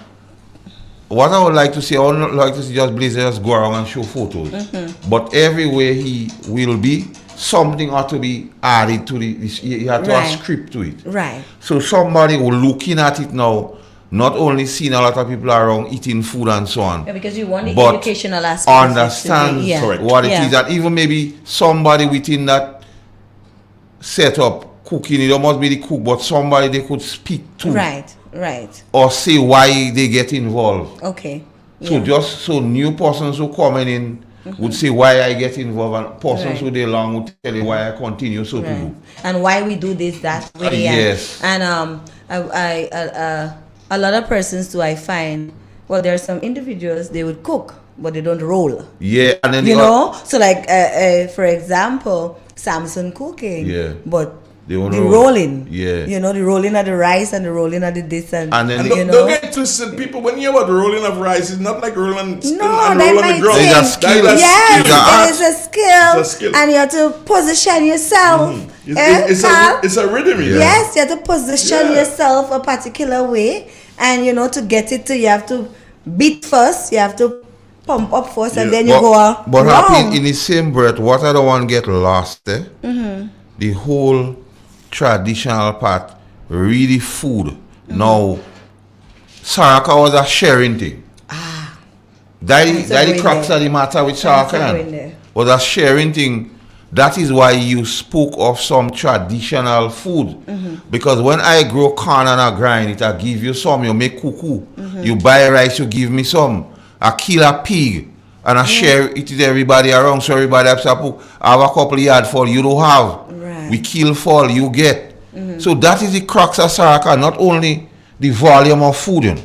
what I would like to see, I would not like to see just Blazer just go around and show photos. Mm-hmm. But everywhere he will be, something ought to be added to he had to have a script to it. Right. So somebody who looking at it now, not only seeing a lot of people around eating food and so on. Yeah, because you want the but educational aspect. understand what it is, and even maybe somebody within that setup cooking, it must be the cook, but somebody they could speak to. Right. Or say why they get involved. Okay. So just so new persons who coming in would say why I get involved, and persons who they long would tell you why I continue to do. And why we do this that way. Yes. And a lot of persons too, I find, well, there are some individuals, they would cook, but they don't roll. Yeah, and then so like for example, Samson cooking. Yeah. But the rolling. Yeah. You know, the rolling of the rice and the rolling of the this and then you know. Don't get twisted, people. When you hear about rolling of rice, it's not like rolling and that rolling might the drum. take- It's a skill. Yes, it is a skill. It's a skill. And you have to position yourself. It's a rhythm. Yeah. Yes, you have to position yourself a particular way, and to get it to, you have to beat first, you have to pump up first, and then you go But wrong. happy in the same breath, what I don't want to get lost there, the whole traditional part, really food. Now, Saraka was a sharing thing. That the crux of the matter with Saraka was a sharing thing. That is why you spoke of some traditional food. Because when I grow corn and I grind it, I give you some, you make cuckoo. You buy rice, you give me some. I kill a pig and I share it with everybody around. So everybody has to have a couple of yard full, you don't have. We kill fall, you get. So that is the crux of Saraka, not only the volume of food,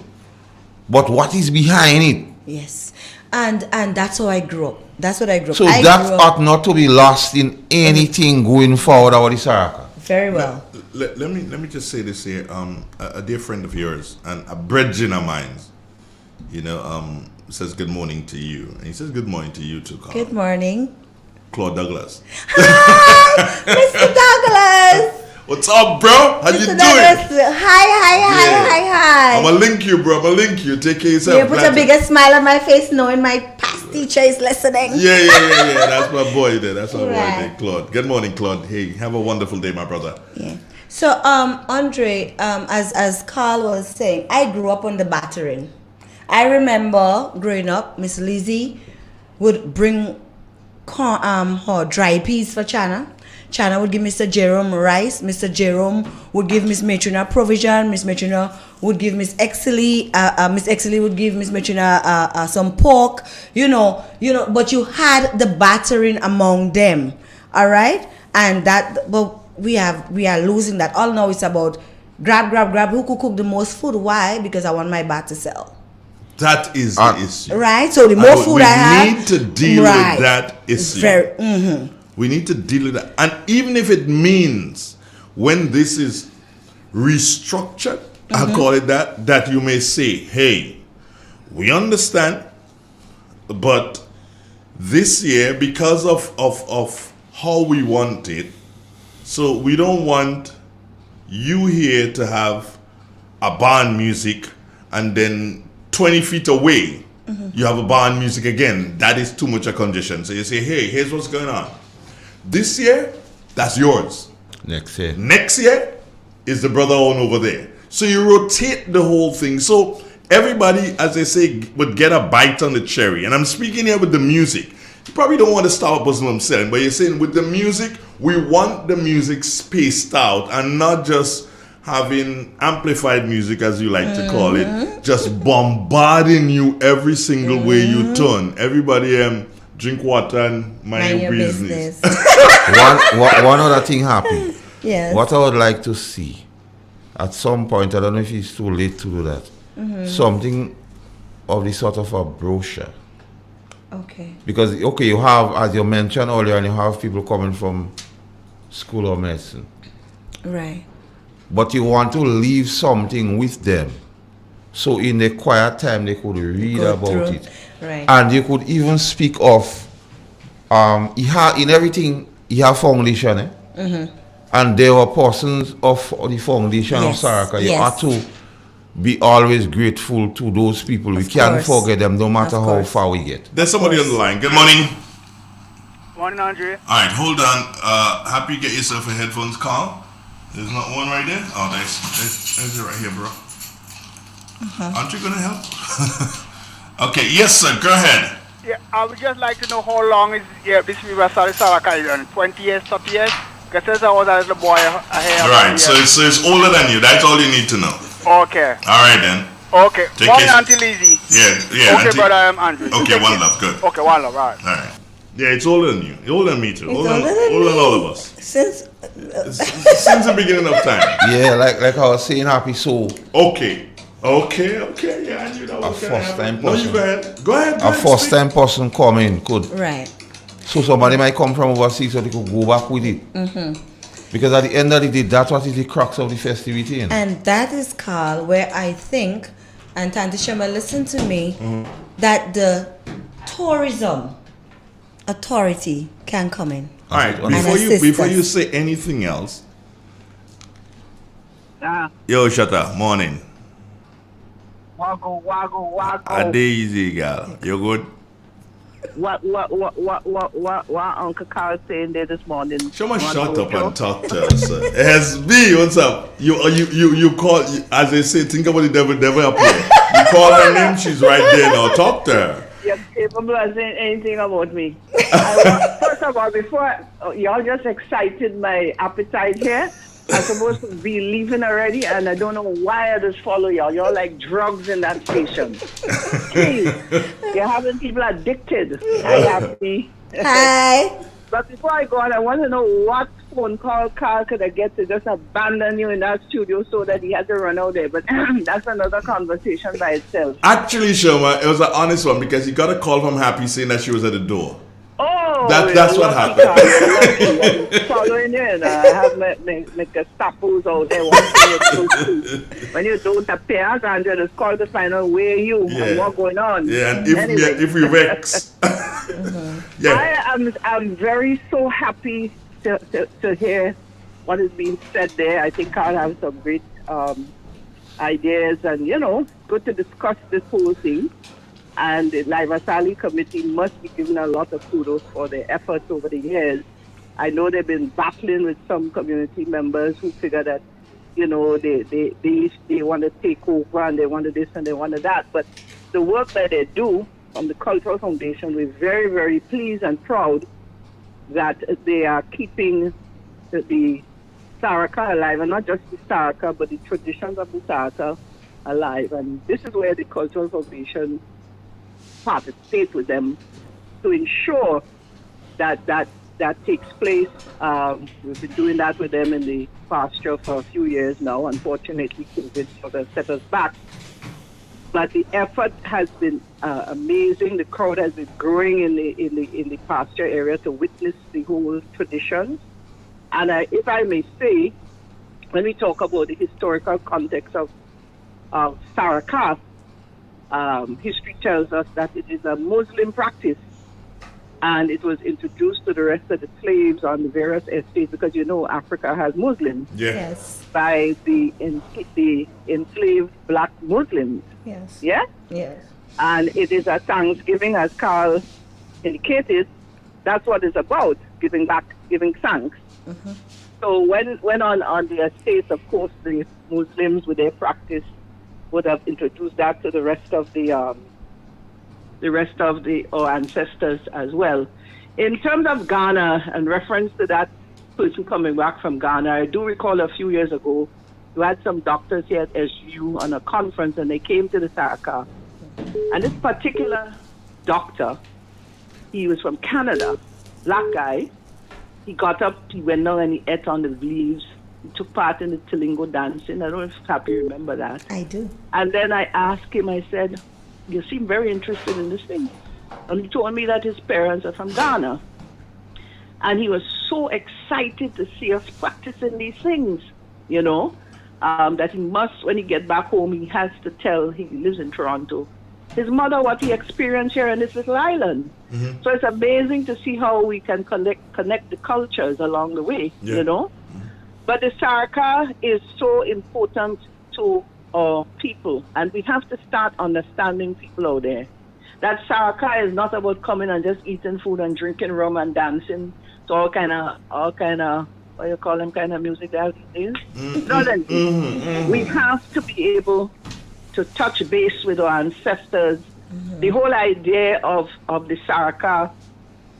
but what is behind it. Yes. And that's how I grew up. That's what I grew up. So that ought not to be lost in anything going forward about the Saraka. Very well. Let me just say this here. A dear friend of yours and a brethren of mine, says good morning to you. And he says good morning to you too, Carl. Good morning. Claude Douglas. Mr. Douglas! What's up, bro? How you doing? Hi. I'm gonna link you, bro. I'm gonna link you. Take care of yourself. You put a bigger smile on my face knowing my past teacher is listening. Yeah. That's my boy there. That's my boy there, Claude. Good morning, Claude. Hey, have a wonderful day, my brother. Yeah. So, Andre, as Carl was saying, I grew up on the battering. I remember growing up, Miss Lizzie would bring her dry peas for Chana. Chana would give Mr. Jerome rice. Mr. Jerome would give Miss Matrina provision. Miss Matrina would give Miss Exley. Miss Exley would give Miss Matrina some pork. But you had the battering among them. All right, and but we are losing that. All now it's about grab. Who could cook the most food? Why? Because I want my bar to sell. That is the issue. Right. So the more food I have, we need to deal with that issue. We need to deal with that. And even if it means when this is restructured, I'll call it that you may say, hey, we understand, but this year, because of how we want it, so we don't want you here to have a band music and then 20 feet away, you have a band music again. That is too much a condition. So you say, hey, here's what's going on. This year, that's yours. Next year is the brother on over there. So you rotate the whole thing. So everybody, as they say, would get a bite on the cherry. And I'm speaking here with the music. You probably don't want to stop us from selling, but you're saying with the music, we want the music spaced out and not just having amplified music, as you like to call it, just bombarding you every single way you turn. Everybody drink water and mind your business. One other thing happened. Yes. What I would like to see, at some point, I don't know if it's too late to do that, something of the sort of a brochure. Okay. Because, okay, you have, as you mentioned earlier, and you have people coming from school of medicine. Right. But you want to leave something with them. So in the quiet time, they could read Go about through. it. Right. And you could even speak of, in everything, you have foundation, and there were persons of the foundation Yes, of Saraka. You yes. have to be always grateful to those people. We can't course. forget them no matter Of how course. far we get. There's somebody on the line. Good morning. Morning, Andre. All right, hold on. Happy, get yourself a headphones call. There's not one right there. Oh, there's it right here, bro. Aren't you gonna help? Okay, yes, sir. Go ahead. Yeah, I would just like to know how long is this River Sally Saraka on 20 years, 30 years? Because since I was a little boy, I hear. All right, so it's older than you. That's all you need to know. Okay. All right then. Okay. Take One care. Auntie Lizzie. Yeah. Okay, Auntie. brother, I'm Andrew. Okay, one love. Good. Okay, one love. All right. All right. Yeah, it's older than you. Older than me too. It's Older older than than me. all of us. Since Since the beginning of time. Yeah, like I was saying, Happy, so Okay. Yeah, I knew that a was gonna first happen. time No, person. you go ahead. Go ahead. A first time person coming could. right. So somebody might come from overseas so they could go back with it. Because at the end of the day, that's what is the crux of the festivity. You know? And that is, Carl, where I think, and Tante Shema, listen to me, that the tourism authority can come in. All right. And Before assist you us. say anything else. Yo, Shatta. Morning. Waggle. Easy, girl. You good? What Uncle Carl saying there this morning? Shoma, shut up and talk to us. SB, what's up? You call, as they say, think about the devil appear. You call her name, she's right there now. Talk to her. You're capable of saying anything about me. First of all, before y'all just excited my appetite here. I'm supposed to be leaving already, and I don't know why I just follow y'all. Y'all like drugs in that station. Please, you're having people addicted. I have me. Hi. But before I go on, I want to know what phone call Carl could I get to just abandon you in that studio so that he had to run out there. But that's another conversation by itself. Actually, Shoma, it was an honest one because he got a call from Happy saying that she was at the door. Oh, That's what happened. I'm following you, and I have my Gestapos out there watching. When you don't appear, and you just call to find out where you and what's going on. Yeah, and Anyway. if we vex. Yeah. I'm very so happy to hear what is being said there. I think Carl has some great ideas, and good to discuss this whole thing. And the Liva Sally committee must be given a lot of kudos for their efforts over the years. I know they've been battling with some community members who figure that, they want to take over and they wanted this and they wanted that. But the work that they do from the Cultural Foundation, we're very, very pleased and proud that they are keeping the Saraka alive, and not just the Saraka, but the traditions of the Saraka alive. And this is where the Cultural Foundation participate with them to ensure that takes place. We've been doing that with them in the pasture for a few years now. Unfortunately, COVID sort of set us back. But the effort has been amazing. The crowd has been growing in the pasture area to witness the whole tradition. And if I may say, when we talk about the historical context of Saraka, history tells us that it is a Muslim practice, and it was introduced to the rest of the slaves on the various estates because Africa has Muslims. Yes. By the enslaved black Muslims. Yes. Yeah? Yes. And it is a Thanksgiving, as Carl indicated. That's what it's about, giving thanks. So when on the estates, of course, the Muslims with their practice would have introduced that to the rest of our ancestors as well. In terms of Ghana, and reference to that person coming back from Ghana, I do recall a few years ago, you had some doctors here at SU on a conference, and they came to the Saraka. And this particular doctor, he was from Canada, black guy, he got up, he went down and he ate on the leaves. He took part in the Tilingo dancing. I don't know if Happy remember that. I do. And then I asked him, I said, you seem very interested in this thing. And he told me that his parents are from Ghana. And he was so excited to see us practicing these things, you know, that he must, when he get back home, he has to tell, he lives in Toronto, his mother what he experienced here in this little island. Mm-hmm. So it's amazing to see how we can connect the cultures along the way, you know. But the Saraka is so important to our people, and we have to start understanding people out there. That Saraka is not about coming and just eating food and drinking rum and dancing to all kind of what you call them kind of music that is. We have to be able to touch base with our ancestors. The whole idea of the Saraka,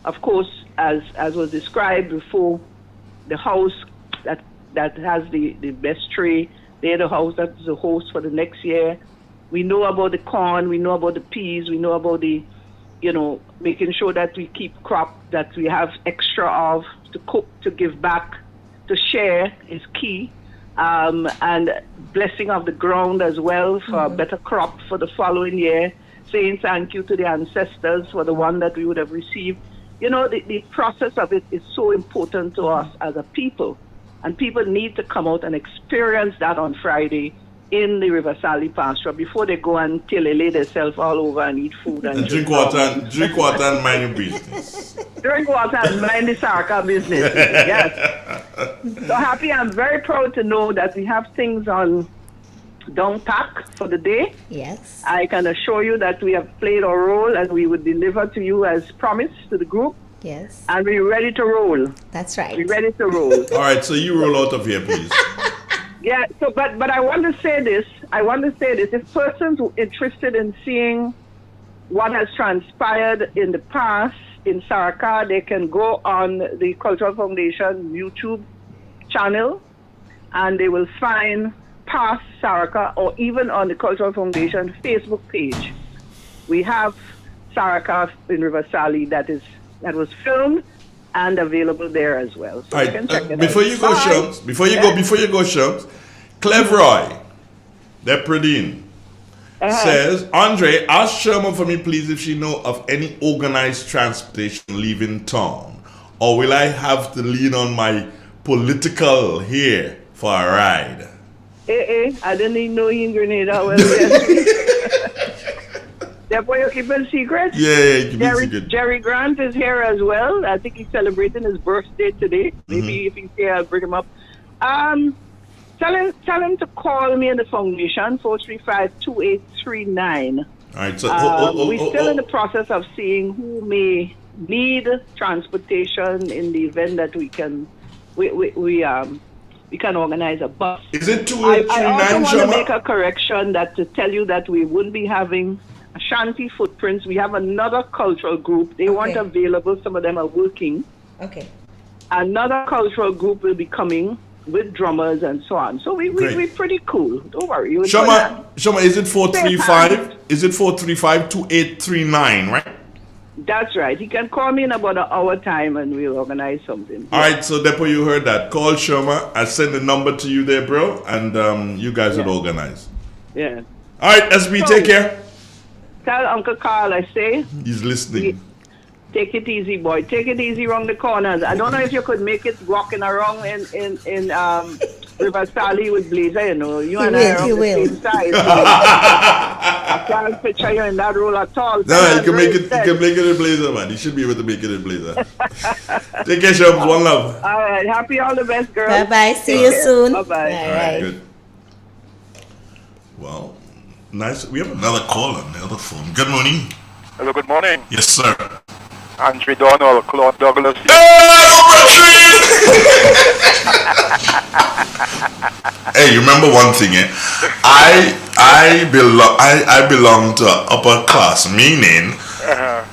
of course, as was described before, the house that has the best tree, they're the house that's the host for the next year. We know about the corn, we know about the peas, we know about the, you know, making sure that we keep crop that we have extra of, to cook, to give back, to share is key. And blessing of the ground as well for a better crop for the following year. Saying thank you to the ancestors for the one that we would have received. You know, the process of it is so important to us as a people. And people need to come out and experience that on Friday in the River Sally pasture before they go and lay themselves all over and eat food and drink water and mind your business. Drink water and mind the Saraka business. Yes. So Happy, I'm very proud to know that we have things on down pack for the day. Yes. I can assure you that we have played our role and we would deliver to you as promised to the group. Yes. And we're ready to roll. That's right. We're ready to roll. All right, so you roll out of here, please. Yeah, so but I want to say this. If persons are interested in seeing what has transpired in the past in Saraka, they can go on the Cultural Foundation YouTube channel and they will find past Saraka, or even on the Cultural Foundation Facebook page. We have Saraka in River Sally that was filmed and available there as well. So All you can right, check it before out. you go, Shams, before you go, Shams, Cleveroy, Depredine, says, Andre, ask Sherman for me, please, if she know of any organized transportation leaving town, or will I have to lean on my political here for a ride? I didn't even know you in Grenada. Well, yes. Therefore, you keep it secret. Yeah, keep it secret. Jerry Grant is here as well. I think he's celebrating his birthday today. Maybe if he's here, I'll bring him up. Tell him to call me in the foundation, 435-2839. All right, so we're still in the process of seeing who may need transportation in the event that we can organize a bus. Is it 2839, I also want to Shama? make a correction that to tell you that we wouldn't be having Ashanti Footprints. We have another cultural group. They weren't available. Some of them are working. Okay. Another cultural group will be coming with drummers and so on. So we're pretty cool. Don't worry. Shama, is it 435? Is it 435-2839, right? That's right. He can call me in about an hour time and we'll organize something. All right, so Depo, you heard that. Call Shoma. I send the number to you there, bro, and you guys will organize. Yeah. All right, SB, take care. Tell Uncle Carl I say. He's listening. Take it easy, boy. Take it easy around the corners. I don't know if you could make it walking around in River Sally with Blazer, you know. You and I are on the same side. I can't picture you in that role at all. No, you can make it. You can make it in Blazer, man. You should be able to make it in Blazer. Take care, Shams. One love. All right. Happy all the best, girl. Bye-bye. See you soon. Bye-bye. All right, good. Well, nice. We have another call on the other phone. Good morning. Hello, good morning. Yes, sir. Andre Donald, Claude Douglas. Hey, you remember one thing, eh? I belong to upper class, meaning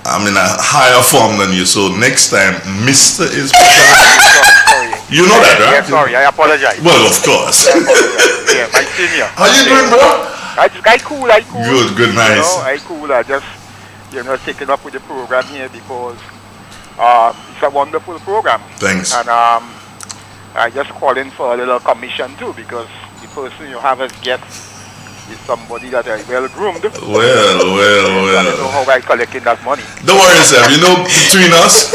I'm in a higher form than you. So next time, Mr. is. You know that, right? Yeah, sorry, I apologize. Well, of course. Yeah, my senior. How you doing, bro? I cool. Good, nice. You know, I cool. I just, taking up with the program here because It's a wonderful program. Thanks. And I just call in for a little commission too, because the person you have as guest is somebody that is well groomed. Well. I don't know how I collecting that money. Don't worry, sir. You know, between us,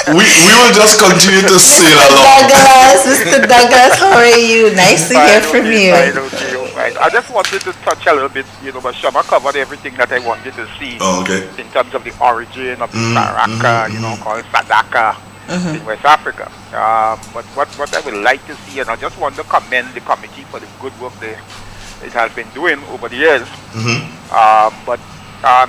we will just continue to sail along. Mr. Douglas, how are you? Nice to hear from you. I just wanted to touch a little bit, but Shama covered everything that I wanted to see in terms of the origin of the Saraka, called Sadaka in West Africa. But what I would like to see, and I just want to commend the committee for the good work it has been doing over the years. But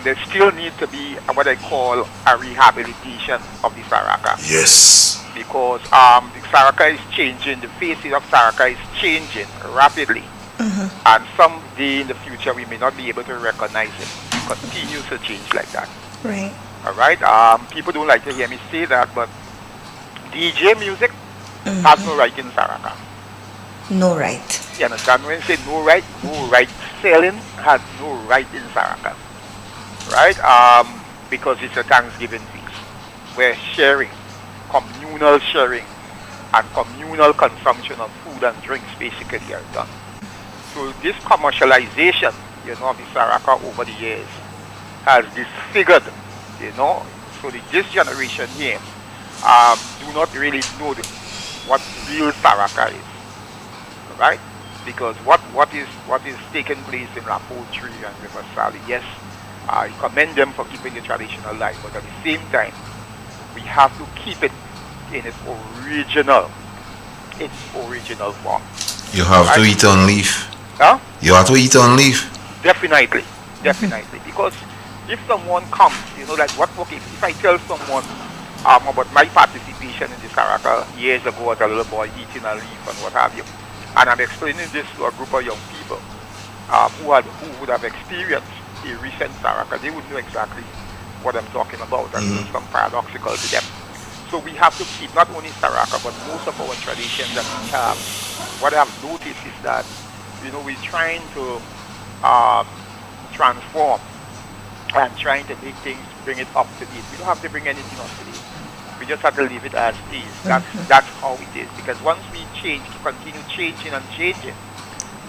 there still needs to be what I call a rehabilitation of the Saraka. Yes. Because the Saraka is changing, the faces of Saraka is changing rapidly. And someday in the future we may not be able to recognize it. It continues to change like that. Right. Alright? People don't like to hear me say that, but DJ music has no right in Saraka. No right. You understand? When you say no right selling has no right in Saraka. Right? Because it's a Thanksgiving feast. Where sharing, communal sharing, and communal consumption of food and drinks basically are done. So this commercialization, of the Saraka over the years has disfigured, so this generation here do not really know what real Saraka is, right? Because what is taking place in La Poultry and River Sally, yes, I commend them for keeping the traditional life, but at the same time, we have to keep it in its original form. You have to eat on leaf. Huh? You have to eat on leaf. Definitely. Because if someone comes, if I tell someone about my participation in the Saraka years ago as a little boy eating a leaf and what have you, and I'm explaining this to a group of young people who would have experienced a recent Saraka, they would know exactly what I'm talking about, and it's some paradoxical to them. So we have to keep not only Saraka, but most of our traditions that we have. What I've noticed is that we're trying to transform and trying to make things, bring it up to date. We don't have to bring anything up to date. We just have to leave it as is. That's how it is. Because once we continue changing and changing,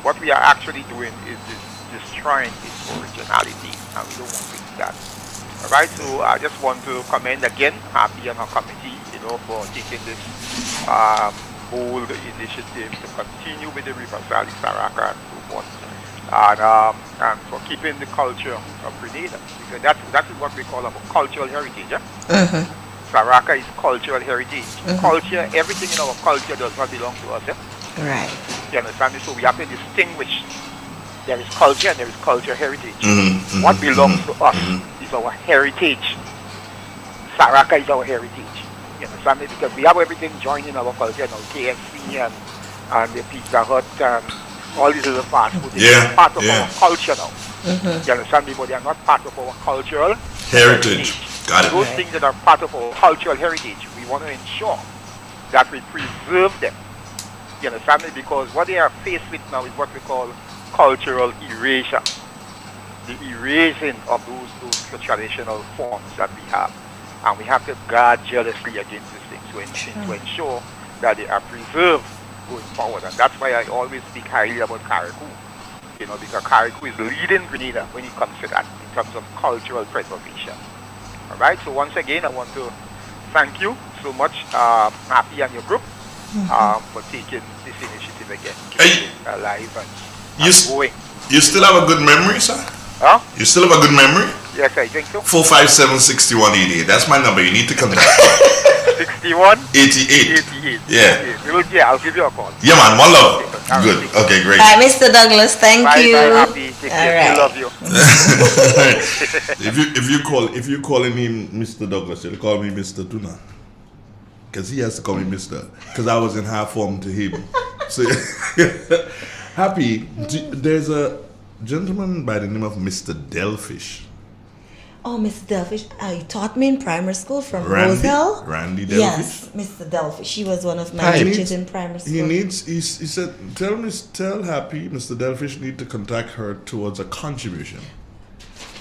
what we are actually doing is destroying its originality, and we don't want to do that. All right. So I just want to commend again Happy and her committee, for taking this bold initiative to continue with the River Sally Saraka and so forth, and for keeping the culture of Grenada, because that is what we call our cultural heritage. Saraka is cultural heritage. Culture, everything in our culture does not belong to us. Right. You understand me? So we have to distinguish. There is culture and there is culture heritage. What belongs to us is our heritage. Saraka is our heritage. You understand me? Because we have everything joined in our culture now. KFC and the Pizza Hut and all these little fast food. They're part of our culture now. You understand me? But they are not part of our cultural heritage. Got it. Those things that are part of our cultural heritage, we want to ensure that we preserve them. You understand me? Because what they are faced with now is what we call cultural erasure. The erasing of those traditional forms that we have. And we have to guard jealously against these things to ensure that they are preserved going forward. And that's why I always speak highly about Carriacou. Because Carriacou is leading Grenada when it comes to that in terms of cultural preservation. All right. So once again, I want to thank you so much, Happy and your group, for taking this initiative again, keeping it alive and going. You still have a good memory, sir? Huh? You still have a good memory? Yes, I think so. 457-6188. That's my number. You need to contact. 61? 88. Yeah. Okay, I'll give you a call. Yeah, man. One love. Good. Okay, great. Bye, Mr. Douglas. Thank you. Bye, Happy. Take care. Right. I love you. if you calling him Mr. Douglas, you'll call me Mr. Tuna. Because he has to call me Mr. Because I was in half form to him. So Happy, there's a gentleman by the name of Mr. Delfish. Oh, Mr. Delfish, he taught me in primary school from Randy? Roselle. Randy Delfish? Yes, Mr. Delfish. He was one of my teachers in primary school. He said, tell Happy, Mr. Delfish need to contact her towards a contribution.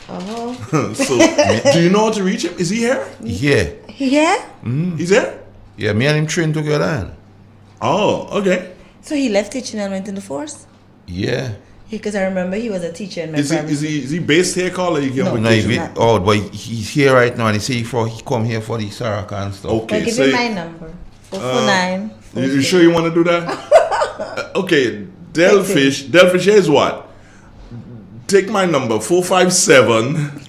Oh. So, do you know how to reach him? Is he here? Yeah. Yeah? He's here? Yeah, me and him trained together. Oh, okay. So he left teaching and went in the force? Yeah. Because I remember he was a teacher in my Is he based here, Carl? Or he No, but he's here right now, and he say he come here for the Saraka and stuff. Okay, I'll give you my number. 449. You sure you want to do that? Okay, Delfish, here's what. Take my number, 457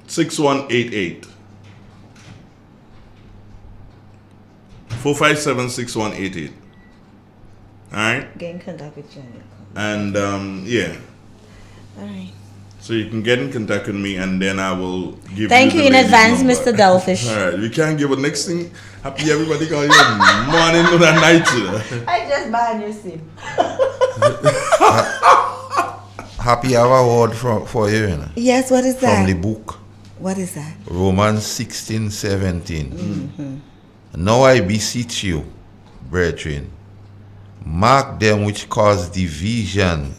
6188. 457-6188. Alright? Get in contact with Johnny. And yeah. Alright. So you can get in contact with me, and then I will give Thank you you in the lady's advance, number. Mr. Delfish. Alright, we can't give a next thing. Happy everybody call you morning, noon, and night. You know? I just banned your SIM. Happy have a word for you, you know? Yes, what is that? From the book. What is that? Romans 16:17. Mm-hmm. Now I beseech you, brethren, mark them which cause division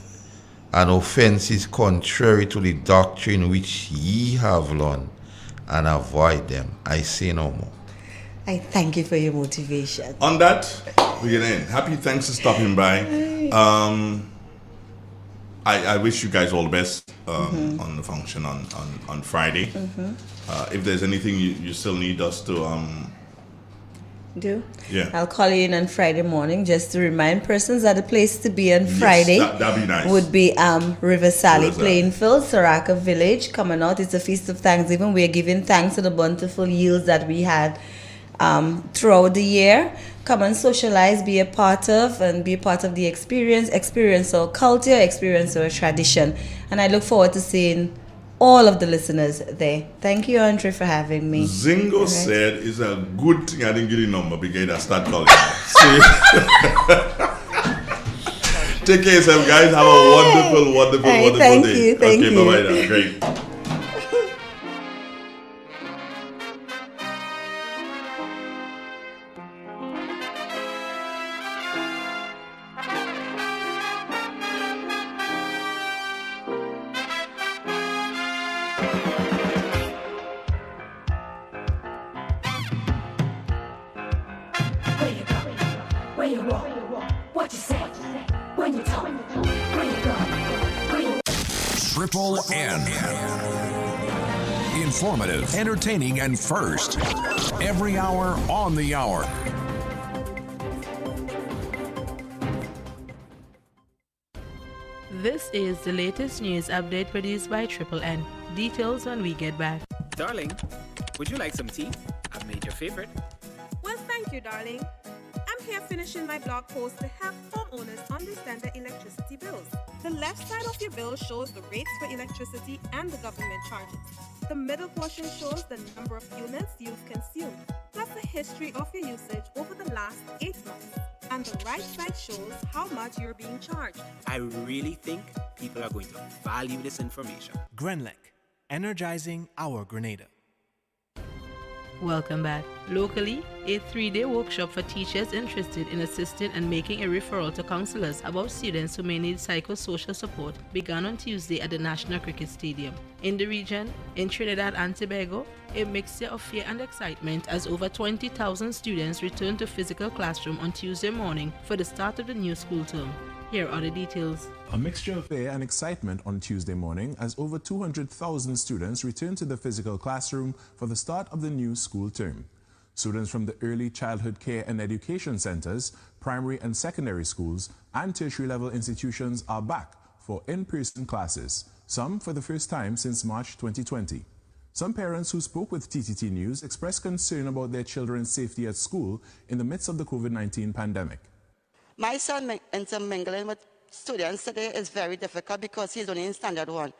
and offenses contrary to the doctrine which ye have learned, and avoid them. I say no more. I thank you for your motivation. On that, we get in. Happy thanks for stopping by. I wish you guys all the best on the function on Friday. If there's anything you still need us to do, yeah, I'll call you in on Friday morning just to remind persons that the place to be on Friday that'd be nice. would be River Sally, Plainfield, Saraka Village. Coming out, it's a feast of Thanksgiving. We're giving thanks for the bountiful yields that we had throughout the year. Come and socialize, be a part of, and be a part of the experience our culture, experience our tradition. And I look forward to seeing all of the listeners there. Thank you, Andre, for having me. Zingo said it's a good thing I didn't get your number because I start calling. Take care of yourself, guys. Have a wonderful day. Thank you. Okay, bye-bye now. Great. Where you walk, what you say, when you talk, where you go, where you Triple N. Informative, entertaining, and first. Every hour on the hour. This is the latest news update produced by Triple N. Details when we get back. Darling, would you like some tea? I've made your favorite. Well, thank you, darling. I'm here finishing my blog post to help homeowners understand their electricity bills. The left side of your bill shows the rates for electricity and the government charges. The middle portion shows the number of units you've consumed, plus the history of your usage over the last 8 months. And the right side shows how much you're being charged. I really think people are going to value this information. Grenlec, energizing our Grenada. Welcome back. Locally, a 3-day workshop for teachers interested in assisting and making a referral to counselors about students who may need psychosocial support began on Tuesday at the National Cricket Stadium. In the region, in Trinidad and Tobago, a mixture of fear and excitement as over 20,000 students returned to physical classroom on Tuesday morning for the start of the new school term. Here are the details. A mixture of fear and excitement on Tuesday morning as over 200,000 students returned to the physical classroom for the start of the new school term. Students from the early childhood care and education centers, primary and secondary schools, and tertiary level institutions are back for in-person classes, some for the first time since March 2020. Some parents who spoke with TTT News expressed concern about their children's safety at school in the midst of the COVID-19 pandemic. My son intermingling with students today is very difficult because he's only in standard 1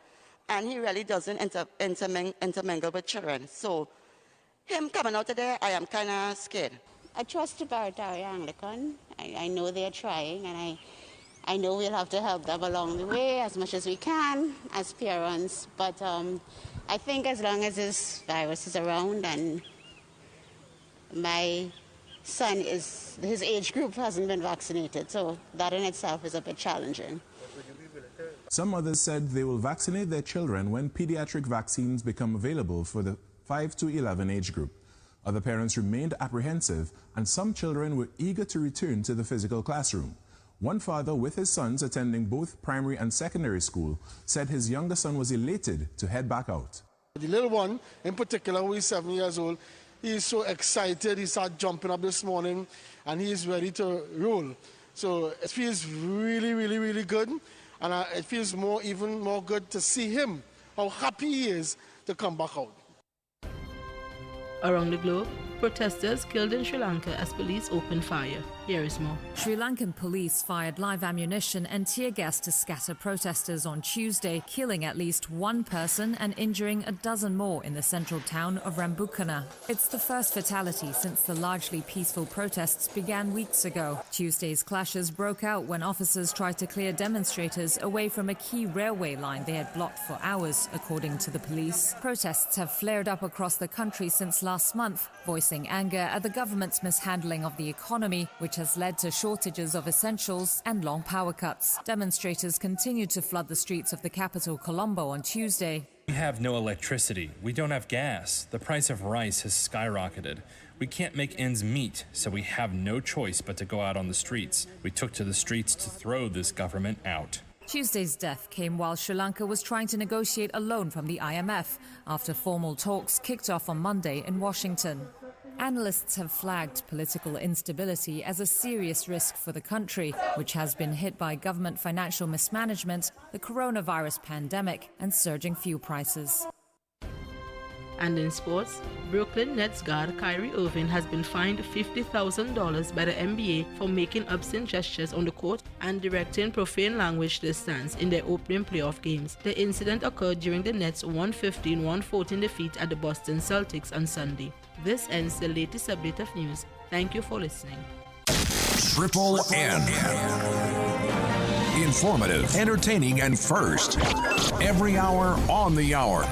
and he really doesn't intermingle with children. So him coming out today, I am kind of scared. I trust the Barataria Anglican. I know they're trying, and I know we'll have to help them along the way as much as we can as parents. But I think as long as this virus is around and my son his age group hasn't been vaccinated, so that in itself is a bit challenging. Some mothers said they will vaccinate their children when pediatric vaccines become available for the 5 to 11 age group. Other parents remained apprehensive, and some children were eager to return to the physical classroom. One father with his sons attending both primary and secondary school said his younger son was elated to head back out. The little one in particular, who is 7 years old, he is so excited. He started jumping up this morning and he is ready to roll. So it feels really, really, really good. And it feels even more good to see him, how happy he is to come back out. Around the globe, protesters killed in Sri Lanka as police opened fire. Here is more. Sri Lankan police fired live ammunition and tear gas to scatter protesters on Tuesday, killing at least one person and injuring a dozen more in the central town of Rambukana. It's the first fatality since the largely peaceful protests began weeks ago. Tuesday's clashes broke out when officers tried to clear demonstrators away from a key railway line they had blocked for hours, according to the police. Protests have flared up across the country since last month, voicing anger at the government's mishandling of the economy, which has led to shortages of essentials and long power cuts. Demonstrators continued to flood the streets of the capital, Colombo, on Tuesday. We have no electricity. We don't have gas. The price of rice has skyrocketed. We can't make ends meet, so we have no choice but to go out on the streets. We took to the streets to throw this government out. Tuesday's death came while Sri Lanka was trying to negotiate a loan from the IMF after formal talks kicked off on Monday in Washington. Analysts have flagged political instability as a serious risk for the country, which has been hit by government financial mismanagement, the coronavirus pandemic, and surging fuel prices. And in sports, Brooklyn Nets guard Kyrie Irving has been fined $50,000 by the NBA for making obscene gestures on the court and directing profane language to the stands in their opening playoff games. The incident occurred during the Nets' 115-114 defeat at the Boston Celtics on Sunday. This ends the latest update of news. Thank you for listening. Triple N. Informative, entertaining, and first. Every hour on the hour.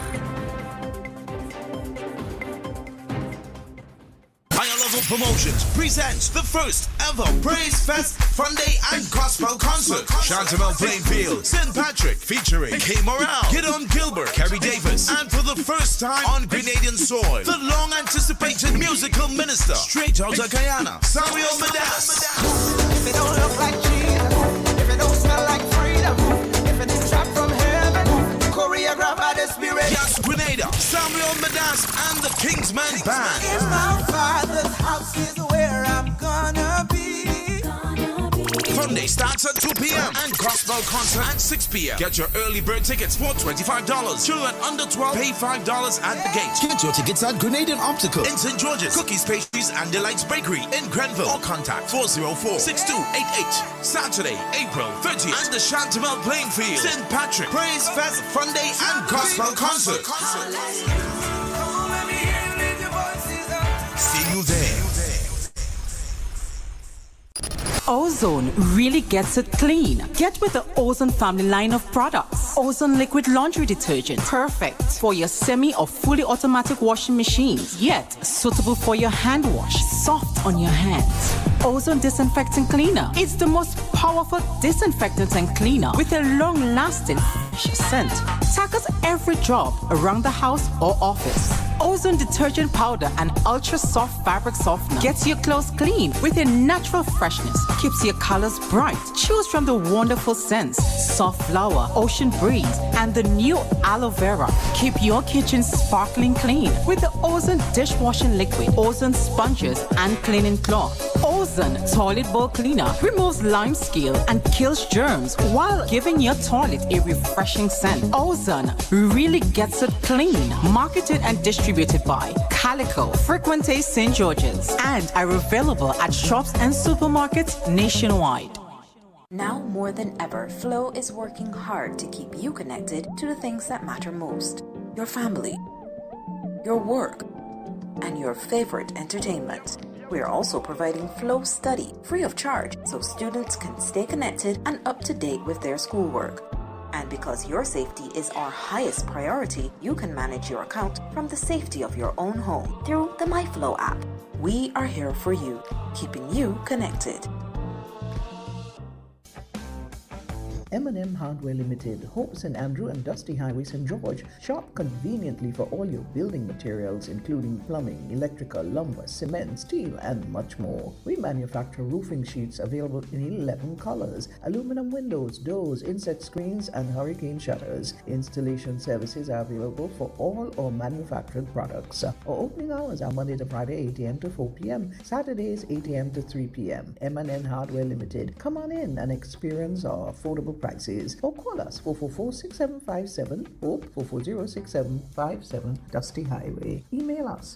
Higher Level Promotions presents the first ever Praise Fest Sunday and Gospel Concert. Chantamel Plainfield, St. Patrick featuring K. Morale, Gideon Gilbert, Kerry Davis, and for the first time on Grenadian soil, the long-anticipated musical minister, straight out of Guyana, Samuel Medas. If it don't look like Jesus, if it don't smell like freedom, if it is shot from heaven, choreographed by the Spirit. Yes, Grenada, Samuel Medas, and the Kingsman Band. In my Father's house is where I'm gonna be. Sunday starts at 2 p.m. and Gospel Concert at 6 p.m. Get your early bird tickets for $25. Children under 12 pay $5 at the gate. Get your tickets at Grenadian Optical in St. George's, Cookies, Pastries, and Delights Bakery in Grenville, or contact 404-6288. Saturday, April 30th at the Chantamel Plainfield St. Patrick Praise Fest Sunday and Gospel Concert. See you there. Ozone really gets it clean. Get with the Ozone family line of products. Ozone liquid laundry detergent, perfect for your semi or fully automatic washing machines, yet suitable for your hand wash, soft on your hands. Ozone disinfectant cleaner. It's the most powerful disinfectant and cleaner with a long-lasting fresh scent. Tackles every job around the house or office. Ozone detergent powder and ultra soft fabric softener gets your clothes clean with a natural freshness, keeps your colors bright. Choose from the wonderful scents, soft flower, ocean breeze, and the new aloe vera. Keep your kitchen sparkling clean with the Ozone dishwashing liquid, Ozone sponges, and cleaning cloth. Ozone toilet bowl cleaner removes lime scale and kills germs while giving your toilet a refreshing scent. Ozone really gets it clean. Marketed and distributed by Calico, Frequente St. George's, and are available at shops and supermarkets nationwide. Now more than ever, Flow is working hard to keep you connected to the things that matter most. Your family, your work, and your favorite entertainment. We are also providing Flow Study free of charge so students can stay connected and up to date with their schoolwork. And because your safety is our highest priority, you can manage your account from the safety of your own home through the MyFlow app. We are here for you, keeping you connected. M&M Hardware Limited, Hope St. Andrew and Dusty Highway, St. George. Shop conveniently for all your building materials, including plumbing, electrical, lumber, cement, steel, and much more. We manufacture roofing sheets available in 11 colors, aluminum windows, doors, inset screens, and hurricane shutters. Installation services are available for all our manufactured products. Our opening hours are Monday to Friday, 8 a.m. to 4 p.m., Saturdays, 8 a.m. to 3 p.m. M&N Hardware Limited. Come on in and experience our affordable prices, or call us 444-6757, Hope 440-6757, Dusty Highway. Email us